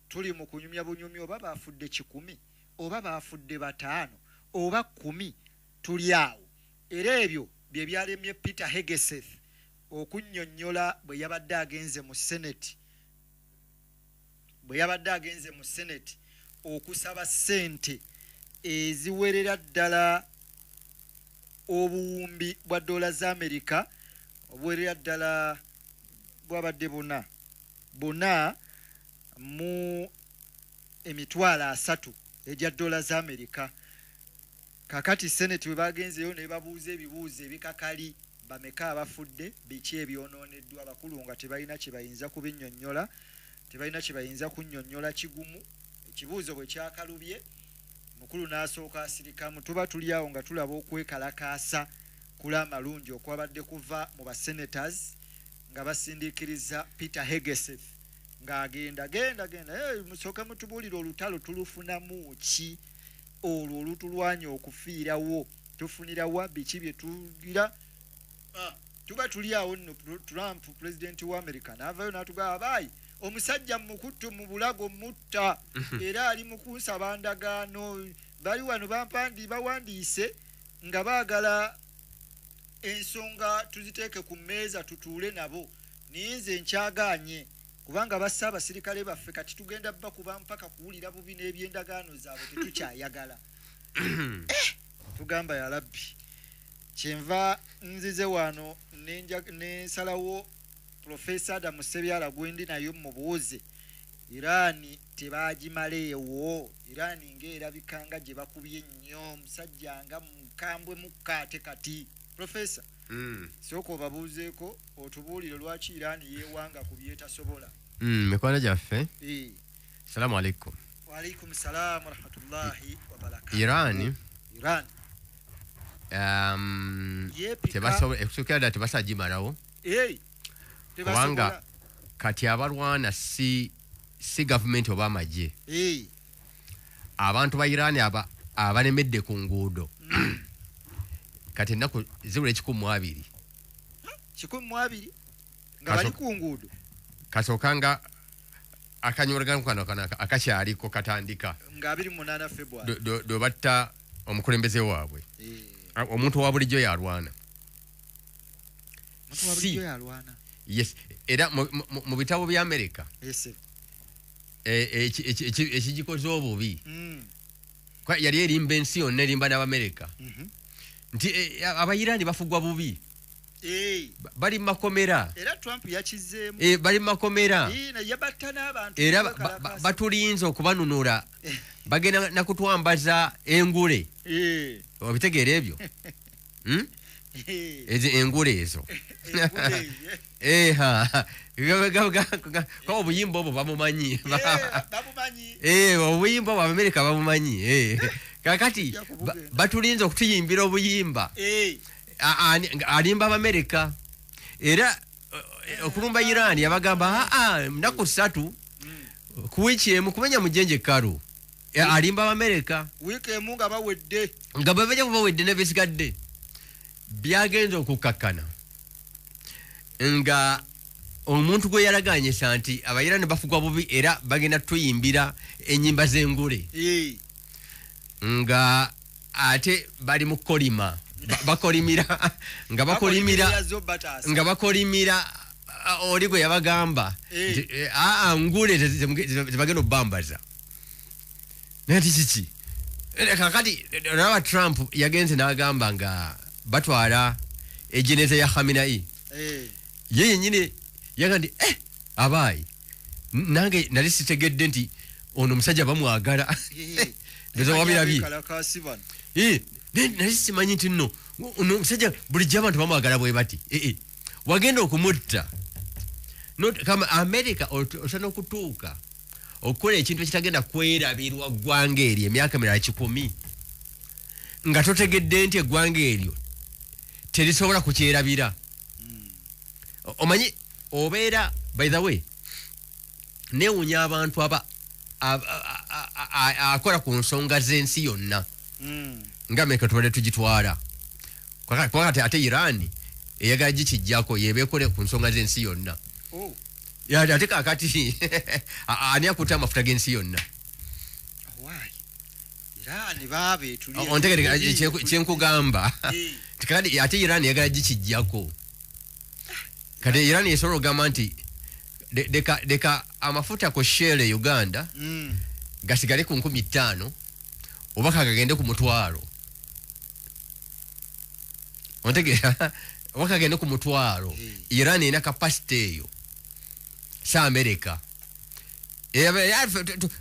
tuli mu kunyumya bunyumya oba baafudde 100 oba baafudde 5 oba 10, tuli awo. Era ebyo bye byalemye Peter Hegeseth okunnyonnyola bwe yabadde agenze mu Senate okusaba ssente eziwerera ddala obuwumbi bwa dola za Amerika obuwerera ddala bwabadde buna mu emitwalo 3 ejja dola za Amerika. Kakati Senate we bagenzeyo ne babuuza ebibuuzo ebikakali, bameka abafudde, biki ebyonooneddwa. Abakulu nga tebalina kye bayinza kubinnyonnyola, tebalina kye bayinza kunnyonnyola kigumu. Ekibuuzo bwe kyakalubye, mukulu n'asooka asirikamu. Tuba tuli awo nga tulaba okwekalakaasa kula amalungi okwabadde kuva mu basenators nga basindiikiriza Peter Hegeseth ng'agenda musooke mutubuulire olutalo tulufunamu ki, olwo olutulwanya okufiirawo tufunirawa, biki bye tugira. Tuba tuli awo nno Trump president wa America n'avayo n'atugamba baayi omusajja mukuttu mu bulago mutta era ali mu kunsaba ndagaano. Bali wano bawandiise nga baagala ensonga tuziteeke ku mmeeza tutuule nabo. Niyinze nkyagaanye kubanga bassa abasirikale baffe kati tugenda bakuba mpaka kuwulira bubi n'ebyendagaano zaabwe tetukyayagala. Tugamba ya Rabbi, kyenva nzize wano nensalawo Professor Adam Sebyala gwendi nayo mubuuze Irani tebagimaleewo. Irani ng'erabikanga gye bakubye nnyo omusajja nga mukambwe mukkaate kati. Professor, sooka obabuuzeeko otubuulire lwaki Irani yeewanga ku byetasobola. Mikwano gyaffe. Assalamu alaikum. Wa alaikum salaam wa rahmatullahi wa barakatuh. Iran. Tebasobola tebasagimalawo. Kubanga kati abalwana si gavumenti oba amagye. Abantu ba Iran abalemedde ku nguudo. Kati ennaku zibula 120. 120 nga bali ku nguudo. Kasookanga akanyolagano kano akakyaliko katandika nga 28 February do batta omukulembeze waabwe. Omuntu wa bulijjo yalwana. Yes, era mu bitabo bya America. Yes. Ekigikoze obubi. Kwa yali erimba ensi yonna erimba n'Abamerika. Nti Abayirani bafugwa bubi. Bali makomera. Era Trump yakizeemu. Bali makomera. Yabatta n'abantu. Era batulinze okubanunula. Bagenda nakutwambaza engule. Obitegeera ebyo? Ezi engule ezo. Kwa obuyimba obwo bamumanyi. Obuyimba bwa Amerika bamumanyi. Kakati batulinze okutuyimbira obuyimba. Alimba Amerika. Era okulumba Iran yabagamba naku 3 kuwichi emu kumenya mujenje karo. Alimba Amerika. Wiki emu nga bawedde. Nga babeja bawedde ne bisigadde. Byagenze okukakana. Nga omuntu gwe yalaganye santi Abayirani bafugwa bubi era bagenda tuyimbira enyimba z'engule. Nga ate bali mu kolima. Bakolimira nga bakolimira oli gwe yabagamba ngule tebagenda obambaza. Nati kiki kakati raba Trump yagenze n'agamba nga batwala ejeneza ya Khamenei. Yeye nyine yagandi abayi nange nali sitegedde nti ono musajja bamwagala. Ndoza wabirabi. Nali simanyi nti nno ono musajja bulijjo abantu bamwagala bwe bati. Wagenda okumutta. Kama America osana okutuuka okukola ekintu ekitagenda kwerabirwa ggwanga eryo emyaka 10 nga totegedde nti eggwanga eryo terisobola kukyerabira. Omanyi obeera by the way newunya abantu akola ku nsonga z'ensi yonna nga Amerika tubadde tugitwala kwa ate Iran eyagala gikijjako yebeekole ku nsonga z'ensi yonna. Ate kakati ani akuta amafuta g'ensi yonna. Ontegere kyenkugamba kati ate Iran yagala gikijjako. Kati Iran yesobola okugamba nti deka amafuta ku shell Uganda gasigale ku 5,000 oba kagende ku 1,000. Ontegera oba kagende ku 1,000. Iran ina capacity eyo sa America.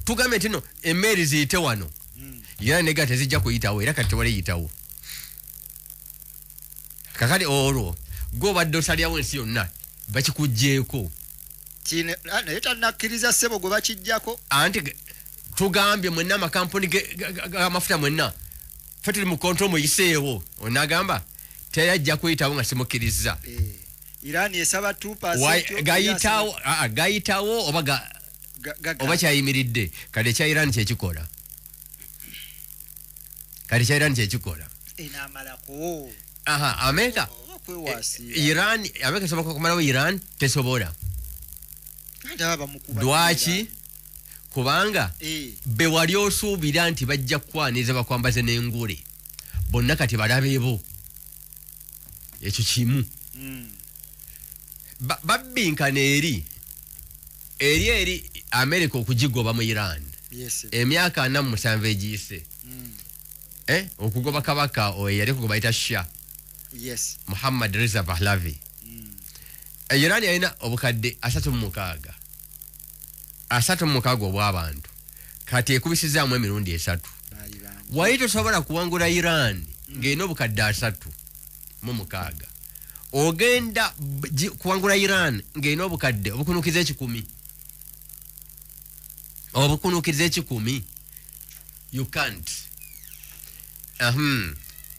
Tugambe nti no emmeri ziyite wano. Iran nega tezijja kuyitawo era kati wali yitawo. Kakati olwo go badde osalyawo ensi yonna bakikugjeeko. Naye nakkiriza ssebo gwe bakijjako. Anti tugambye mwenna amakampuni g'amafuta mwenna fe tuli mu control muyiseewo. Onagamba teyajja kuyitawo nga simukkiriza. Iran esaba 2% gayitawo oba kyayimiridde. Kati ekya Iran kyekikola. Enaamalako. Amerika Iran Amerika esobola kumalawo Iran tesobola. Lwaki? Kubanga be wali osuubira nti bajja kwaniriza bakwambaze n'engule bonna kati balabeebo. Ekyo kimu. Babbinkana eri Amerika okugigoba mu Iran. Emyaka 47 egiyise. Okugoba kabaka oyo yali kugoba ita Shah. Muhammad Reza Pahlavi. Iran yalina obukadde 36. 36 bw'abantu kati ekubisizaamu emirundi 3 wali tosobola kuwangula Iran ng'erina obukadde 36 ogenda kuwangula Iran ng'erina obukadde obukunukiza 10 you can't.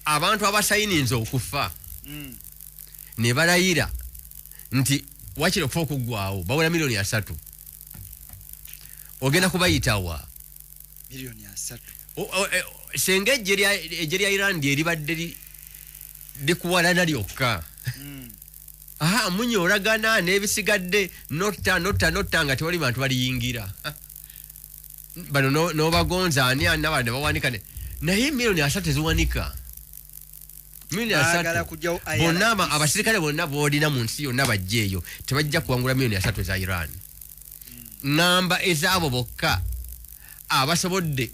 Abantu abasayininze okufa ne balayira nti wakiri okufa okuggwaawo bawera milioni 3 ogenda kubayitawa milioni 3 senga ejje lya Iran lyeribadde likuwalana lyokka munyoolagana n'ebisigadde notta nga tewali bantu baliyingira bano n'obagonza ani anabana bawanika naye milioni 3 teziwanika milioni 3 bonna abasirikale bonna boolina mu nsi yonna bajja eyo tebajja kuwangula milioni 3 eza Iran namba ezaabo bokka abasobodde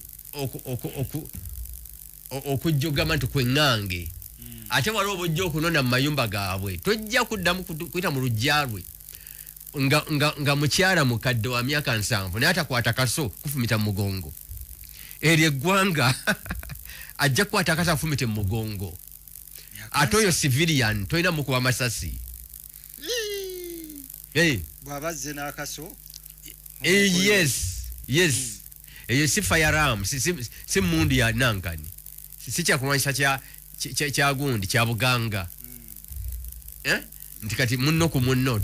okujjogama nti kweŋŋange ate wali obujja okunona mu mayumba gaabwe tojja kuddamu kuyita mu lujja lwe nga mukyala mukadde wa myaka 7 naye atakwata kaso kufumita mu mugongo eryo eggwanga ajja kukwata akaso afumite mu mugongo ate oyo civilian tolina mukuba masasi bw'abazze n'akaso yes eyo si firearm si mundu ya nankani si kyakulwanyisa kya gundi kya buganga nti kati munno ku munno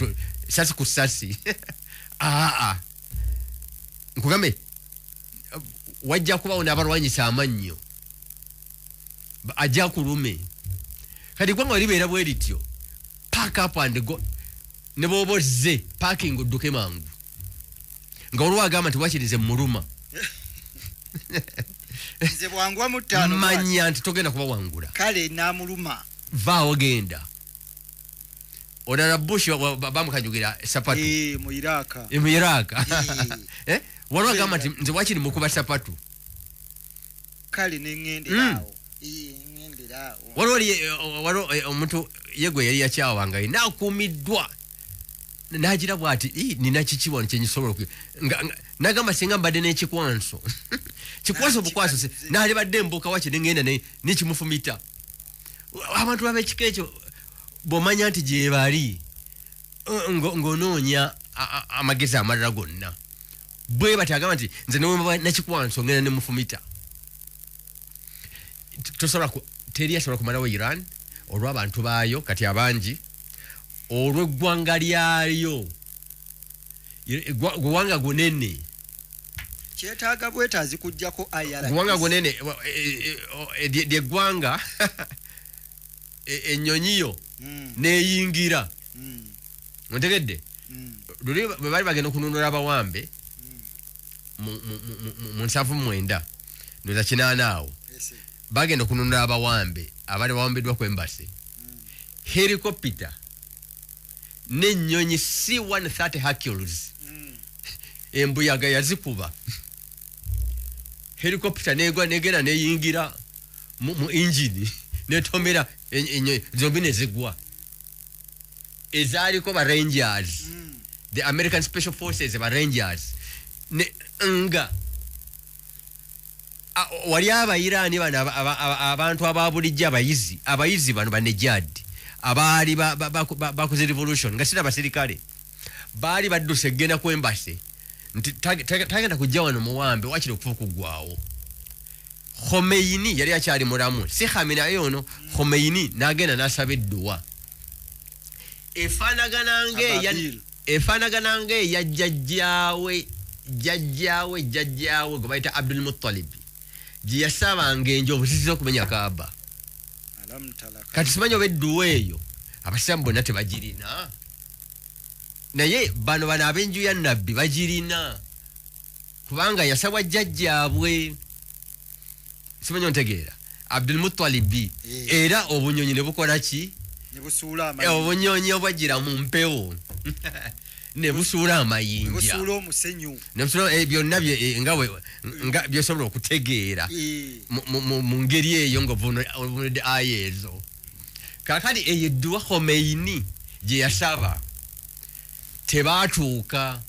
sasi ku sasi nkugambe wajja kubawo n'abalwanyisa amannyo ajja kulume kati gwanga libeera bwe lityo pack up and go ne bw'oba ozze parking odduke mangu nga olwo agamba nti wakirize muluma nze bwangwa mu 5 manya nti togenda kuba wangula kale namuluma vaawo genda onana Bush bamukanjugira sapatu mu Iraka waliwo agamba nti nze wakiri mukuba sapatu kale neŋŋenderaawo waliwo omuntu yegwe yali yakyawanga nakuumiddwa nagira bwati nina kiki wano kyenyisobola nagamba singa mbadde n'ekikwanso kikwanso bukwaso naali badde embuuka wakiri ngenda nekimufumita abantu babekika ekyo bw'omanya nti gye bali ng'onoonya amagezi amalala gonna bwe bati agamba nti nze nekikwanso ngenda nemufumita teri asobola kumalawo Iran olw'abantu baayo kati abangi olw'eggwanga lyayo gwanga gunene kyetaaga bwetaazi kujjako gwanga gunene lyeggwanga ennyonyiyo neeyingira ontegedde luli bwe bali bagenda okununula abawambe mu 79 ndoza 8 awo bagenda okununula abawambe abali bawambiddwa ku embasi helicopter n'ennyonyi C-130 Hercules embuyaga yazikuba helicopter negenda neyingira mu engine netomera zombi nezigwa ezaaliko ba Rangers the American Special Forces ba Rangers nga wali abayiraani bano abantu ababulijja abayizi bano banejadi abaali bakoze revolution nga sira basirikale baali badduse egenda kwembase nti tagenda kujja wano muwambe wakiri okufa okuggwaawo Khomeini yali akyali mulamu si Khamenei ono Khomeini n'agenda n'asaba edduwa efaanagana ng'eya jjajjaawe gwe bayita Abdul Muttalib gye yasabanga enjovu zisiza okumenya Kaaba kati simanyi oba edduwa eyo abasiraamu bonna tebagirina naye bano ab'enju ya nabbi bagirina kubanga yasabwa jjajjaabwe simanyi ontegeera Abdul Muttalibi era obunyonyi ne bukola ki obunyonyi obwagira mu mpewo ne busuula amayinja byonna nga byosobola okutegeera mu ngeri eyo ng'ovunudde aya ezo kakati eyo edduwa Khomeini gye yasaba tebaatuuka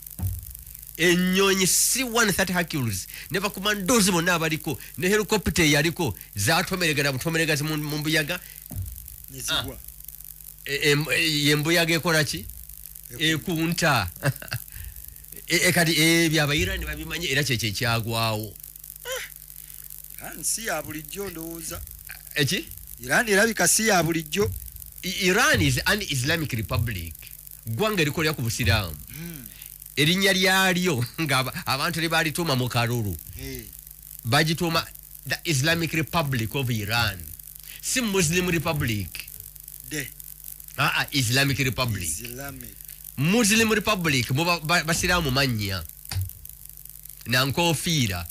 ennyonyi C-130 Hercules ne bakumandozi bonna abaliko ne helicopter yaliko zatomeregana butomeregazi mu mbuyaga nizigwa yembuyaga ekola ki ekunta kati byaba Iran babimanye era kye kyagwawo si ya bulijjo ndowooza eki Iran erabika si ya bulijjo. Iran is an Islamic Republic gwanga likolera ku Busiraamu erinnya lyalyo nga abantu libalituma mu kalulu bagituma the Islamic Republic of Iran si Muslim Republic Islamic Republic Muslim Republic basiraamu mannya na nkofiira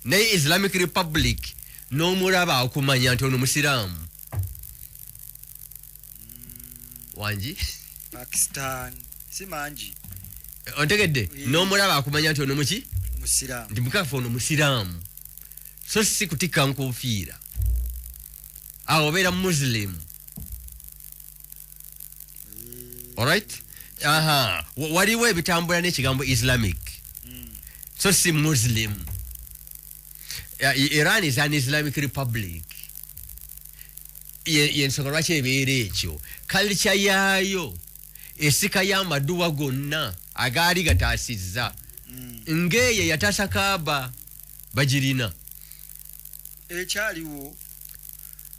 naye Islamic Republic n'omulaba okumanya nti ono musiraamu wanji Pakistan simanji ontegedde n'omulaba akumanya nti ono muki musiraamu ndi mukafu ono musiraamu so si kutikka nkofiira awo obeera Muslim. Alright? Waliwo ebitambula n'ekigambo Islamic so si Muslim. Iran is an Islamic Republic. Yensonga lwaki ebeera ekyo culture yaayo esika y'amaduwa gonna agaali gataasizza ng'eyo yataasa Kaaba bagirina ekyaliwo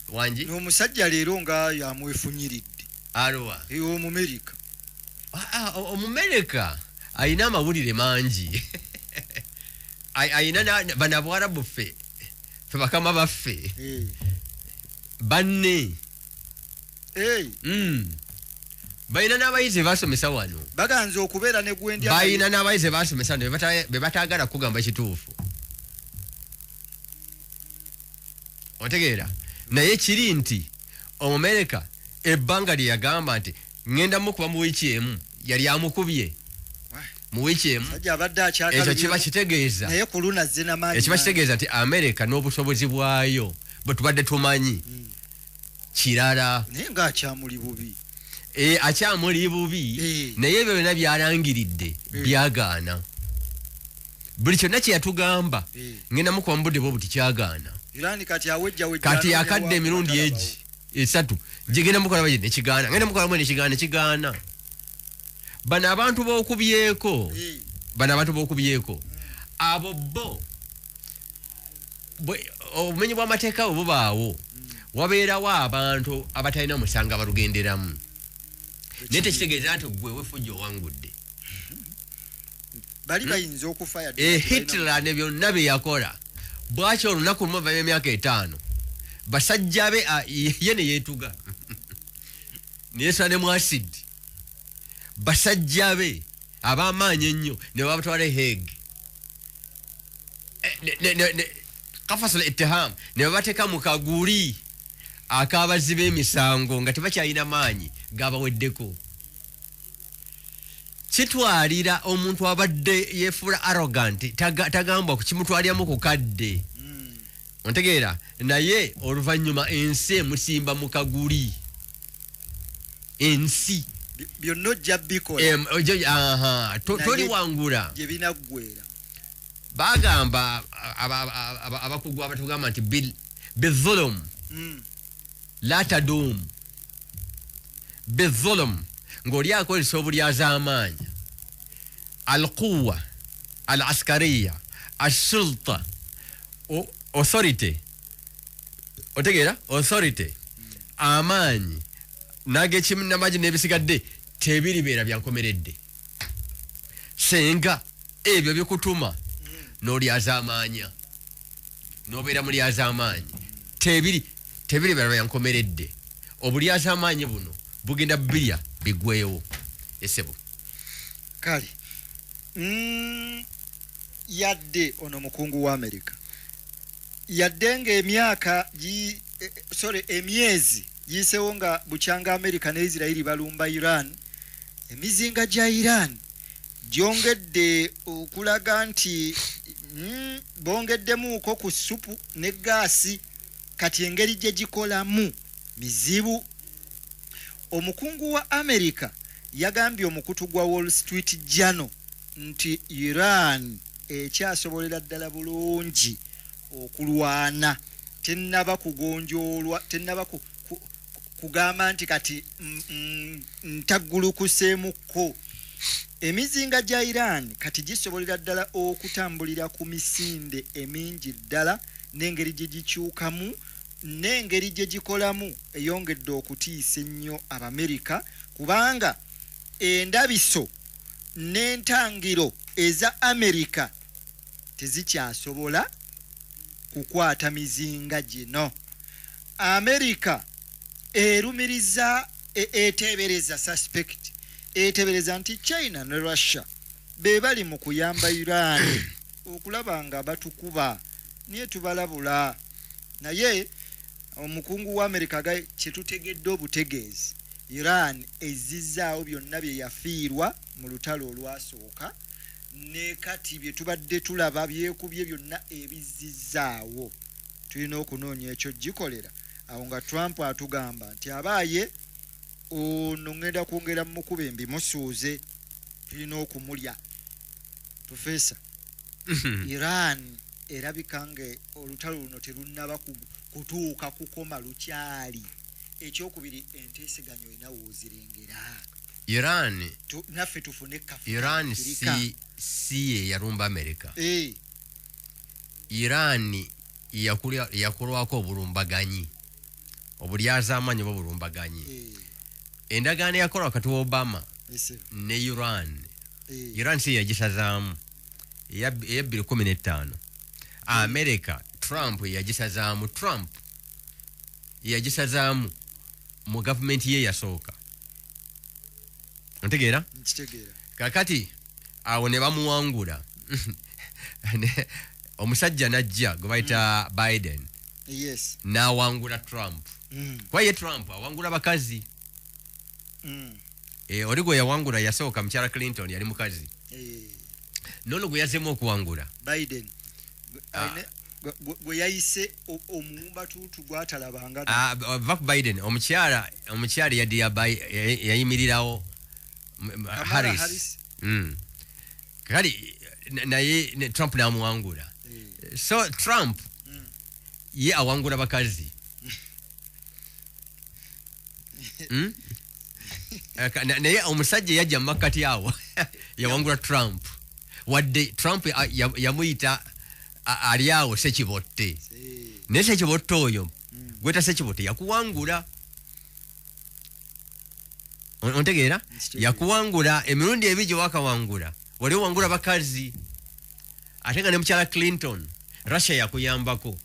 wanji n'omusajja leero nga yamwefunyiridde alwa Omumerika Omumerika ayina amawulire mangi ayina bana Abarabu ffe bakama baffe banne bayina n'abayizi basomesa wano baganze okubeera ne gwendya bayina n'abayizi basomesa wano be bataagala kugamba kituufu otegeera naye kiri nti Omumerika ebbanga lye yagamba nti ngenda mukuba mu wiiki emu yali amukubye mu wiiki emu ekyo kiba kitegeeza naye ku luna zze n'amaanyi ekiba kitegeeza nti Amerika n'obusobozi bwayo bwe tubadde tumanyi kirala naye ng'akyamuli bubi akyamuli bubi naye ebyo byonna byalangiridde byagaana buli kyonna kye yatugamba ngenda mukuba mu budde bwo buti kyagaana kati yakadde emirundi egi esatu gyegenda mukola baye nekigaana ngenda mukola mwe nekigaana bano abantu b'okubyeko abo bo obumenyi bw'amateeka bwe bubaawo wabeerawo abantu abatalina musanga balugenderamu naye tekitegeeza nti gwe wefujja owangudde bali bayinza okufa Hitler ne byonna bye yakola bwaki olunaku lumu vanya emyaka 5 basajja be ye ne yeetuga neyeesula ne mu acid basajja be ab'amaanyi ennyo ne babatwala Hague kafasul ittiham ne babateeka mu kaguli ak'abazzi b'emisango nga tebakyalina maanyi gabaweddeko kitwalira omuntu abadde yeefuula arrogant tagambwa kukimutwaliramu ku kadde ontegeera naye oluvannyuma ensi emusimba mu kaguli ensi byonna ojja bikola toliwangula gye binaggweera bagamba abakugu abatugamba nti bizulum la tadum bizulum ng'oli akozesa obulyaz'amaanyi alquwa al askariya asulta authority otegeera authority amaanyi n'ag'ekinnamagye n'ebisigadde tebiribeera byankomeredde senga ebyo bikutuma n'olyaz'amaanya n'obeera mu lyaz'amaanyi tebiribeera byankomeredde obulyaz'amaanyi buno bugenda birya bigwewo esebo kale yadde ono mukungu wa Amerika yadde ng'emyaka emyezi giyiseewo nga bukyanga Amerika ne Israeli balumba Iran emizinga gya Iran gyongedde okulaga nti bongeddemuuko ku supu ne gaasi kati engeri gye gikolamu mizibu. Omukungu wa Amerika yagambye omukutu gwa Wall Street Journal nti Iran ekyasobolera ddala bulungi okulwana tennaba kugonjoolwa tennaba kugamba nti kati ntaggulukuseemukko. Emizinga gya Iran kati gisobolera ddala okutambulira ku misinde emingi ddala n'engeri gye gikyukamu n'engeri gye gikolamu eyongedde okutiisa ennyo Abamerika kubanga endabiso n'entangiro eza Amerika tezikyasobola kukwata mizinga gino. Amerika erumiriza etebereza suspect etebereza nti China ne Russia be bali mu kuyamba Iran okulaba nga batukuba niye tubalabula. Naye omukungu wa Amerika kyetutegedde obutegeezi Iran ezizaawo byonna bye yafiirwa mu lutalo olwasooka ne kati bye tubadde tulaba byekubye byonna ebizizaawo tulina okunoonya ekyo gikolera. Awo nga Trump atugamba nti abaaye ono ngenda kwongera mukuba embimusuuze tulina okumulya. Professor, Iran erabika nga olutalo luno terunnaba kutuuka kukoma lukyali. Ekyokubiri enteeseganyo erina woozirengera. Iran naffe tufune kafu. Iran si ye yarumba Amerika. Iran yakulwako obulumbaganyi obulyazamanyi bw'obulumbaganyi. Endagaano yakola wakati wa Obama ne Iran. Iran si yagisazaamu eya 2015. Amerika Trump yagisazaamu. Trump yagisazaamu mu gavumenti ye yasooka. Ontegeera? Kakati awo ne bamuwangula. Omusajja najja gwe bayita Biden. Yes. N'awangula Trump. Kwa ye Trump awangula bakazi. Oli gwe yawangula yasooka mukyala Clinton yali mukazi. Nono gwe yazemu okuwangula Biden. Gwe yayise omuwumba tuutu gwatalabanga. Vak Biden omukyala yaddi yayimirirawo Harris. Kali naye Trump n'amuwangula. So Trump ye awangula bakazi. Naye omusajja yajja mu makkati awo yawangula Trump. Wadde Trump yamuyita ali awo Sekibotte. Naye Sekibotte oyo gweta Sekibotte yakuwangula. Ontegeera? Yakuwangula emirundi ebiri gye wakawangula. Wali owangula bakazi. Ate nga ne mukyala Clinton Russia yakuyambako.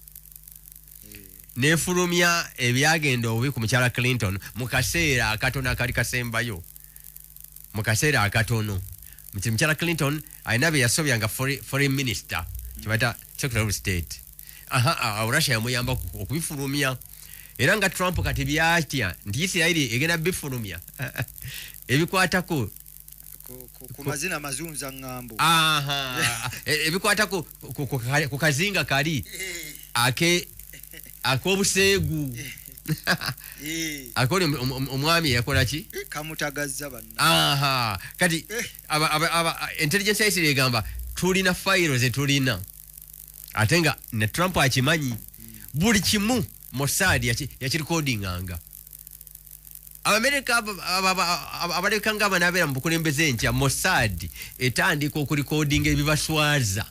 Nefulumya ebyagenda obubi ku mukyala Clinton mu kaseera akatono akali kasembayo. Mu kaseera akatono. Mukyala Clinton alina bye yasobyanga foreign minister. Kibaita Secretary of State. Russia yamuyamba okubifulumya. Era nga Trump kati byatya nti Isiraeli egenda bifulumya. Ebikwatako ku mazina mazunza ngambo. Ebikwatako ku kazinga kali akobuseegu. Akoli omwami yakola ki? Kamutagazza banna. Kati intelligence yisire egamba tulina files etulina. Ate nga ne Trump akimanyi buli kimu Mossad yakirikodinganga. Amerika abaleka nga banabeera mu bukulembeze enkya Mossad etandika okurikodinga ebibaswaza.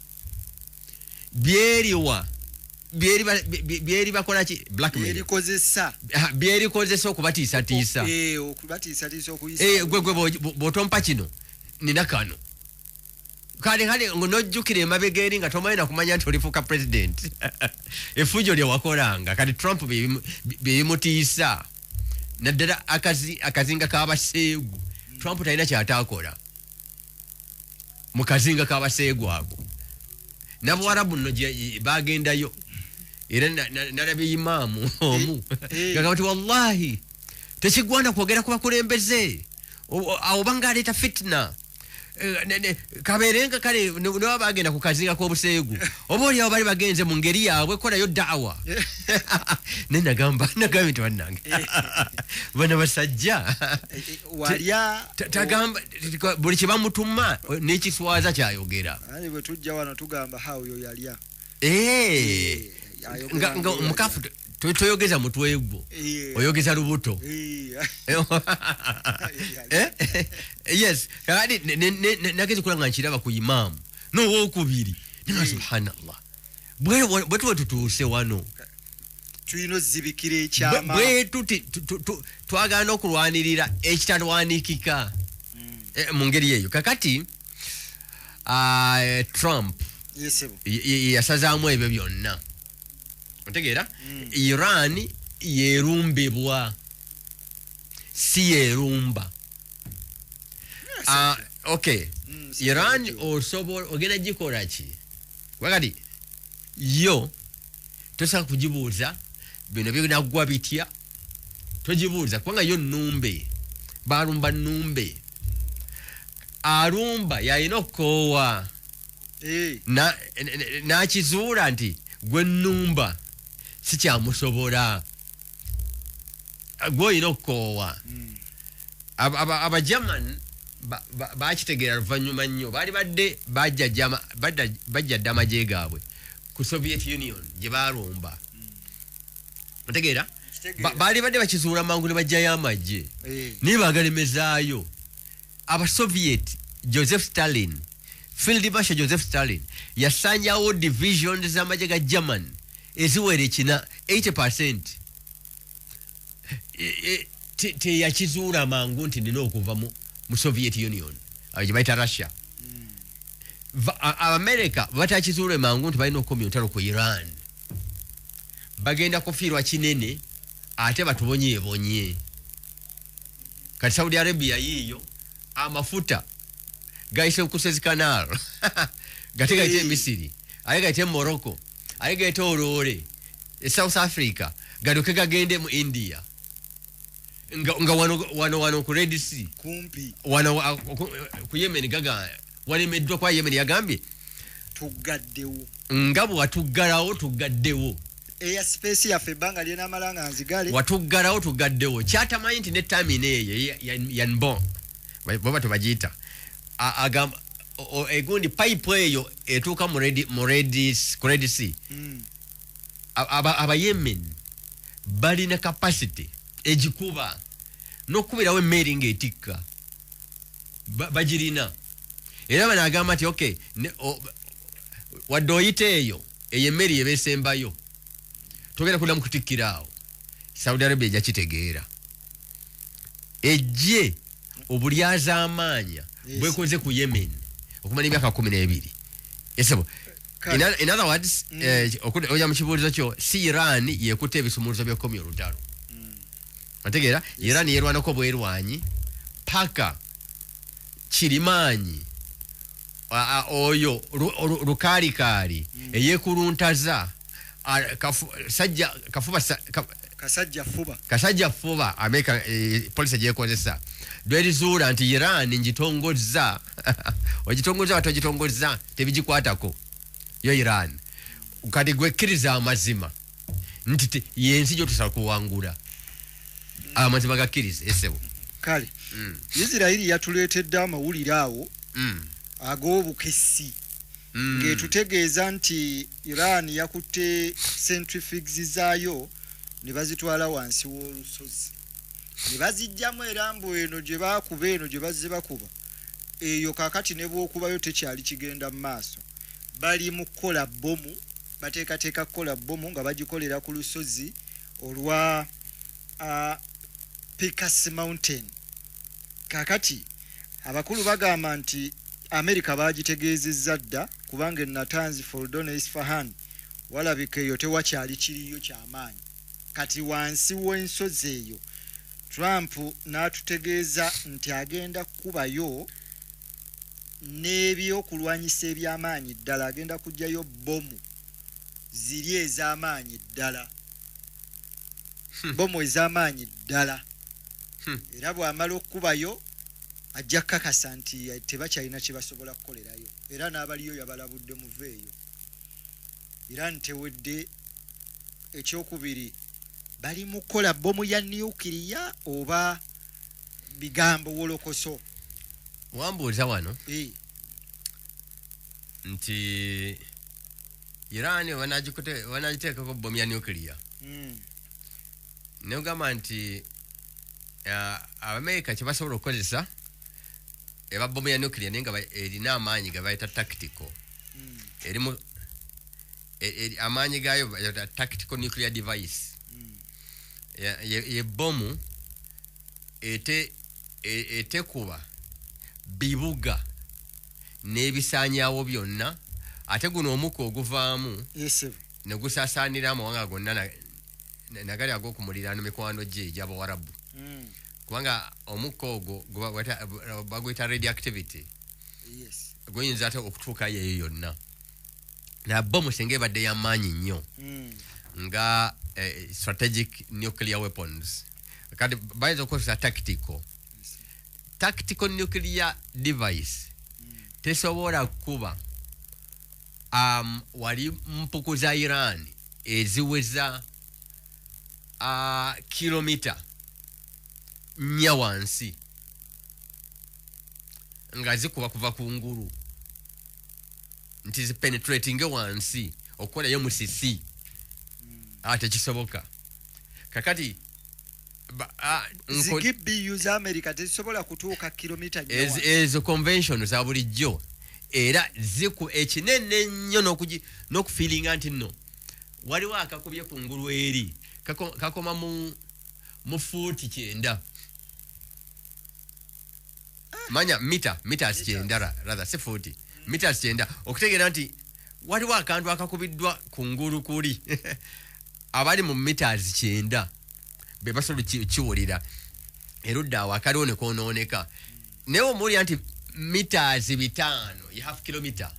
Byeri bakola ki? Blackmail. Byerikozesa okubatiisatiisa. Okubatiisatiisa okuyisa. Gwe bw'otompa kino nina kano. Kale nojjukira emabega eri nga tomanyi nakumanya nti olifuuka president. Effujo lye wakolanga kati Trump beyimutiisa. Naddala akazinga k'abaseegu. Trump talina kyataakola mu kazinga k'abaseegu ako. N'Abawarabu nno bagendayo. Era nalabye imaamu omu. Gagamba nti wallahi tekigwana kwogera ku bakulembeze. Awo banga aleeta fitna. kaberenga kale no bagenda ku kazinga k'obuseegu oba oli abo bali bagenze mu ngeri yaabwe kolayo daawa nagamba nti bannange bano basajja tagamba buli kye bamutuma n'ekiswaza kyayogera bwe tujja wano tugamba hawo yalya nga mukafu toyogeza mutwe gwo oyogeza lubuto yes kadi nageze kulanga nkiraba ku imaamu n'owokubiri nima subhanallah bwe tutuuse wano tuyino zibikira ekyama bwe twagala okulwanirira ekitalwanikika mu ngeri eyo kakati Trump yasazaamu ebyo byonna otegeera Iran yerumbibwa si yerumba okay Iran osobola ogenda gikola ki wakati yo tosa kujibuuza bino binagwa bitya tojibuuza kubanga yo nnumbe barumba nnumbe arumba yalina okukoowa nakizuula nti gwe nnumba sikyamusobola gwoyina okukoowa abagerman bakitegeera luvannyuma nnyo baali badde bajja dda amagye gaabwe ku Soviet Union gye barumba otegeera baali badde bakizuula mangu ne bajjayo amagye naye bagalemezaayo abasoviet Joseph Stalin Field Marshal Joseph Stalin yasanyawo divisions z'amagye ga German eziwera ekina 80% teyakizuula mangu nti nina okuva mu Soviet Union gye bayita Russia America batakizuule mangu nti balina okukomya olutalo ku Iran bagenda kufiirwa kinene ate batubonyeebonye kati Saudi Arabia yiiyo amafuta gaise ku Suez Canal gate gaite Misiri ale gaite Morocco ale gaite Orore South Africa gadoke gagende mu India nga wano ku Red Sea kumpi wano ku Yemen gaga walemeddwa kwa Yemen yagambye tugaddewo ngabo watuggalawo tugaddewo space yaffe banga lyena amalanga nzigale watuggalawo tugaddewo kyatamanyi nti ne tamine eyo yanbon baba tubagiyita agamba egundi pipe eyo etuuka ku Red Sea aba Yemen balina capacity egikuba n'okubirawo emmeri ng'etikka bagirina era banagamba nti okay wadde oyita eyo emmeri ebeesembayo togenda kuddamu kutikkiraawo Saudi Arabia ejja kitegeera ejje obulyazaamaanya bwekoze ku Yemen okumala emyaka 12 esebo in other words oja mu kibuulizo kyo si Iran yekutte ebisumuluzo by'okkomya olutalo otegeera Iran yerwanako bwerwanyi paka kirimaanyi oyo lukalikali eyekuluntaza kasajja fuba Amerika polisi gyekozesa lwerizuula nti Iran njitongozza ogitongozza watogitongozza tebigikwatako yo Iran kati gwekkiriza amazima nti yensi gyotusala kuwangula amazima gakkiriza esebo kale Isirairi yatuleetedde amawulire awo ag'obukessi ng'etutegeeza nti Iran yakutte centrifuges zaayo ne bazitwala wansi w'olusozi ne bazijjamu erambo eno gye baakuba eno gye bazze bakuba eyo kaakati ne bw'okubayo tekyali kigenda mu maaso bali mu kukola bbomu bateekateeka kukola bbomu nga bagikolera ku lusozi olwa Picas Mountain kaakati abakulu bagamba nti Amerika bagitegeezezza dda kubanga Natanz, Fordo, Isfahan walabika eyo tewakyali kiriyo kyamaanyi kati wansi w'ensozi eyo Trump n'atutegeeza nti agenda kubayo n'ebyokulwanyisa eby'amaanyi ddala agenda kujjayo bbomu ziri ez'amaanyi ddala bbomu ez'amaanyi ddala era bw'amala okubayo ajja kakasa nti tebakyalina kye basobola kukolerayo era n'abaliyo yabalabudde muveeyo. Iran tewedde. Ekyokubiri bali mu kukola bomu ya nuclear oba bigambo wolokoso. Wambuuza wano nti Iran wanagiteekako bomu ya nuclear. Neogamba nti Abamerika kye basobola okukozesa eba bomu ya nuclear naye nga erina amaanyi ge bayita tactical. Erimu amaanyi gaayo bayita tactical nuclear device. Ye bomu etekuba bibuga n'ebisaanyaawo byonna ate guno omukka oguvaamu ne gusaasaanira amawanga gonna nagali ag'okumuliraano mikwano gye egy'Abawarabu. Kubanga omukka ogwo baguyita radioactivity. Guyinza ate okutuuka yeeyo yonna. Na bomu singa ebadde y'amaanyi nnyo nga strategic nuclear weapons. Kati bayinza okukozesa tactical nuclear device tesobola kuba wali mpuku za Iran eziweza kilomita 4 wansi nga zikuba kuva ku ngulu nti zipenetrating wansi okukolayo musisi ate kisoboka. Kakati zigibi za America tezisobola kutuuka kilomita 4 ezo convention za bulijjo era ziku ekinene nnyo n'okufiilinga nti nno waliwo akakubye ku ngulu eri kakoma mu fuuti 9. Manya meters 9 rather si fuuti meters 9 okutegeera nti waliwo akantu akakubiddwa ku ngulu kuli abali mu meters 9 be basobola kiwulira erudda awo akaliwo ne koonooneka. Naye omuli nti meters 5 you have kilometer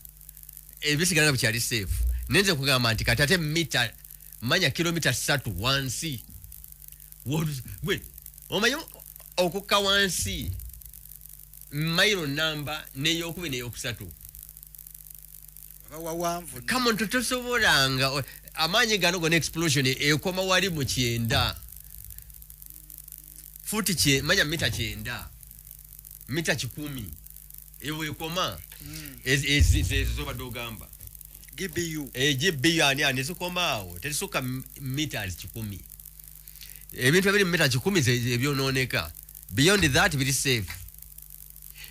ebisigala bukyali safe. Nenze kugamba nti katate mita manya kilomita 3 wansi gwe omanyo okukka wansi mailo namba n'eyokubiri n'eyokusatu. Come on, tosobolanga amaanyi gano gonna explosion ekoma wali mu 9 futi manya mita 9 mita 10 ewe ekoma ezo badogamba GBU ani zikomaawo tesuka meters 10. Ebintu ebiri mita 10 ebyonooneka. Beyond that biri safe.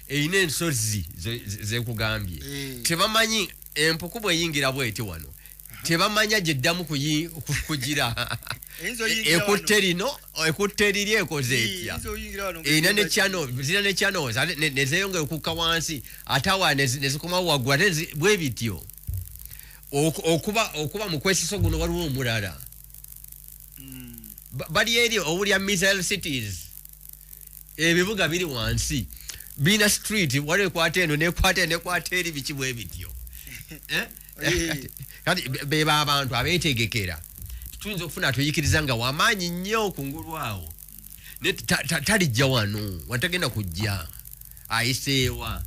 Eyina ensozi zekugambye tebamanyi empuku bweyingira bweti wano tebamanya gyeddamu kugira ekutteriri ekoze etya eyina ne channels nezeyongera okukka wansi ate awa nezikomawo waggulu ate bwe bityo okuba mu kwesiso guno waliwo omulala bali eri owulya missile cities ebibuga biri wansi bina street wale ekwata eno nekwata eri biki bwe bityo kati beba abantu abeetegekera tuyinza okufuna tuyikiriza nga wamaanyi nnyo ku ngulu awo talijja wano watagenda kujja ayiseewa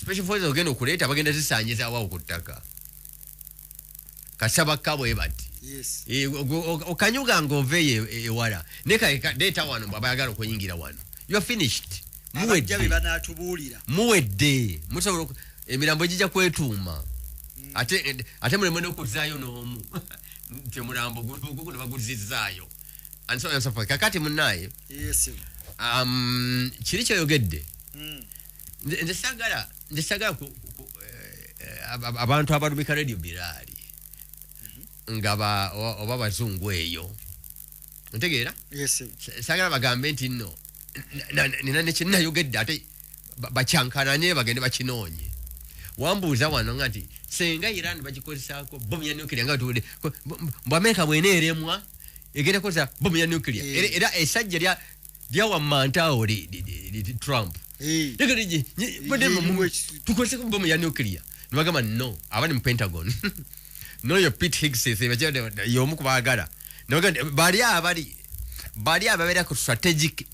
special forces ogenda okuleeta bagenda zisaanyizaawo ku ttaka kasaba bwe bati okanyuga ng'oveeyo ewala neka wano bw'abayagala okuyingira wano you are finished. Muwedde musobola emirambo gijja kwetuuma ate muleme n'okuzaayo n'omu nti omulambo guno baguzizaayo kakati munnaye kiri kyoyogedde nze sagala abantu abalumika Radio Bilal nga oba bazungu eyo ntegeera sagala bagambe nti nno nina nekinayogedde ate bakyankananye bagende bakinoonye. Wambuuza wano nga nti senga Iran bagikozesaako bomu ya nuclear nga tuwulire Amerika bweneeremwa egenda kukozesa bomu ya nuclear era esajja lyawamantaawo Trump tukozeseko bomu ya nuclear nibagamba no abali mu Pentagon noyo Pete Higgs y'omu kubaagala bali ababeera ku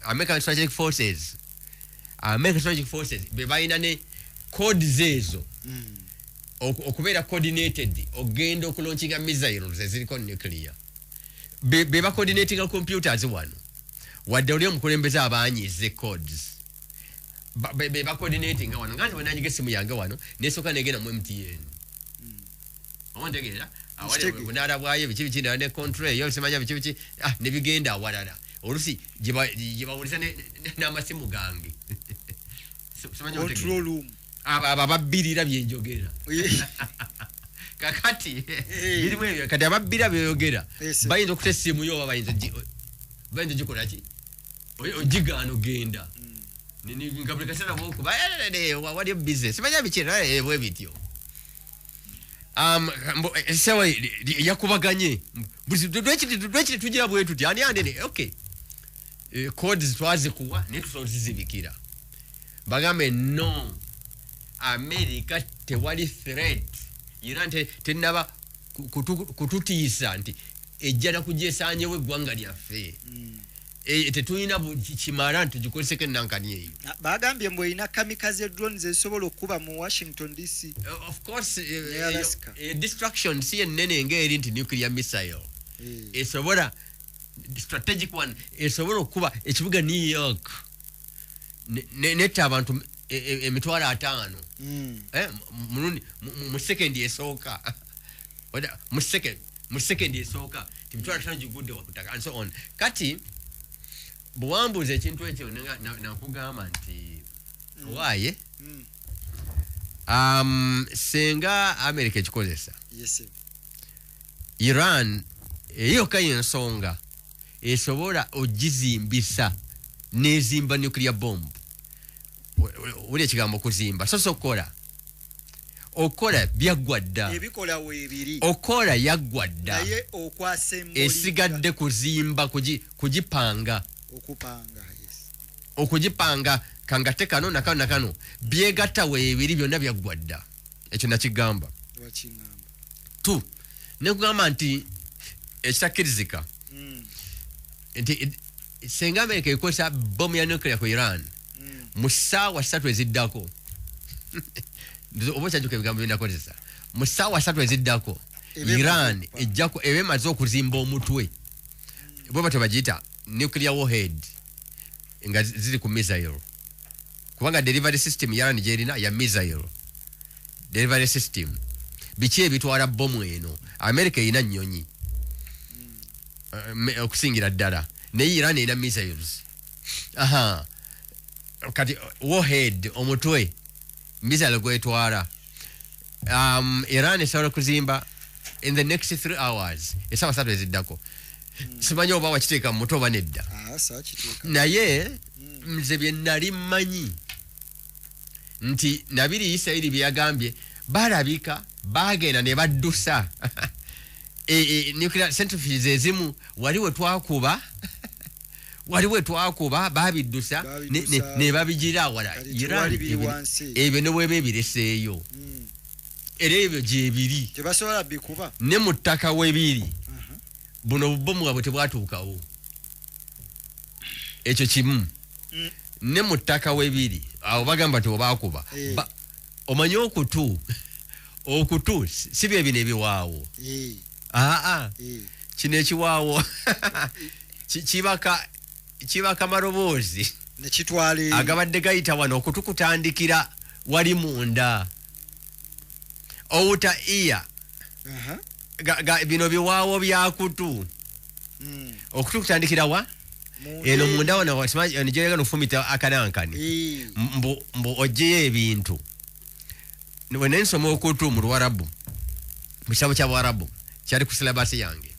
American strategic forces American Strategic Forces be balina ne codes ezo okubeera coordinated ogenda okulaunchinga missiles eziriko nuclear be ba coordinating computers wano wadde oli omukulembeze abanyize codes be ba coordinating wano nganti wenanyiga essimu yange wano nesoka negenda mu MTN omontegeera awali bunara bwaye bichi ne control yo semanya bichi ne bigenda awalala olusi jibawulisa n'amasimu gange control room ababirira byenjogera kakati birimwe kati ababira byogera bayinza okutesimu yo bayinza gikola ki ojigano genda ni ngabulika sana boko bayalele wali business semanya bichira bwe bityo sewa yakubaganye dwekiti tugira bwe tuti ani andene okay codes twazi kuwa netusozizibikira bagambe no America tewali threat Iran tenaba kututiisa nti ejjana kujesanye we gwanga lyaffe tetulina kimara nti tugikoleseke nankani eyo bagambye mbwe ina kamikaze drones ezisobola okuba mu Washington DC of course destruction si enene ngeri nti nuclear missile esobola strategic one esobola okuba ekibuga New York neta abantu emitwalo 5 muluni mu second esooka oda mu second esooka timitwalo 5 jigudde wakutaka and so on kati buwambuze ekintu ekyo nakugamba nti waye senga America ekikozesa yes Iran eyo kayensonga esobola ogizimbisa nezimba nuclear bomb uli ekigambo kuzimba so okola byagwadda ebikola webiri okola yagwadda naye okwasembo esigadde kuzimba kujipanga okujipanga kangate kano nakano byegatta webiri byonna byagwadda ekyo nakigamba tu nekugamba nti ekitakirizika nti senga America ikosa bomu ya nuclear ku Iran musawa 3 eziddako obocha juke bigambo binakozesa musawa 3 eziddako Iran ejjako ebemaze okuzimba omutwe bwe bato bagita nuclear warhead nga ziri ku missile kubanga delivery system ya Nigeria ya missile delivery system bichi ebitwala bomu eno America ina nnyonyi okusingira ddala ne Iran ina missiles kati warhead omutwe missile gwetwala Iran esobola kuzimba in the next 3 hours esawa 3 eziddako simanyi oba wakiteeka mu muto oba nedda naye nze bye nali mmanyi nti nabiri Isirayiri byagambye balabika bagenda ne baddusa nuclear centrifuges ezimu waliwe twakuba babiddusa ne babigira awala Iran ebyo ne bwebe bireseeyo era ebyo gyebiri tebasobola bikuba ne mu ttaka webiri buno bomu bwabwe tebwatuukawo ekyo kimu ne mu ttaka webiri awo bagamba nti obakuba omanye okutu si bye bino ebiwaawo kino ekiwaawo kibaka maroboozi nekitwale agabadde gayita wano okutukutandikira wali munda outa iya bino biwaawo byakutu okutukutandikira wa eno munda wano nigerega nofumita akanankani mbu ojeyo ebintu wenensoma okutu mu Luwarabu mu kitabo ky'Abarabu kyali ku silabasi yange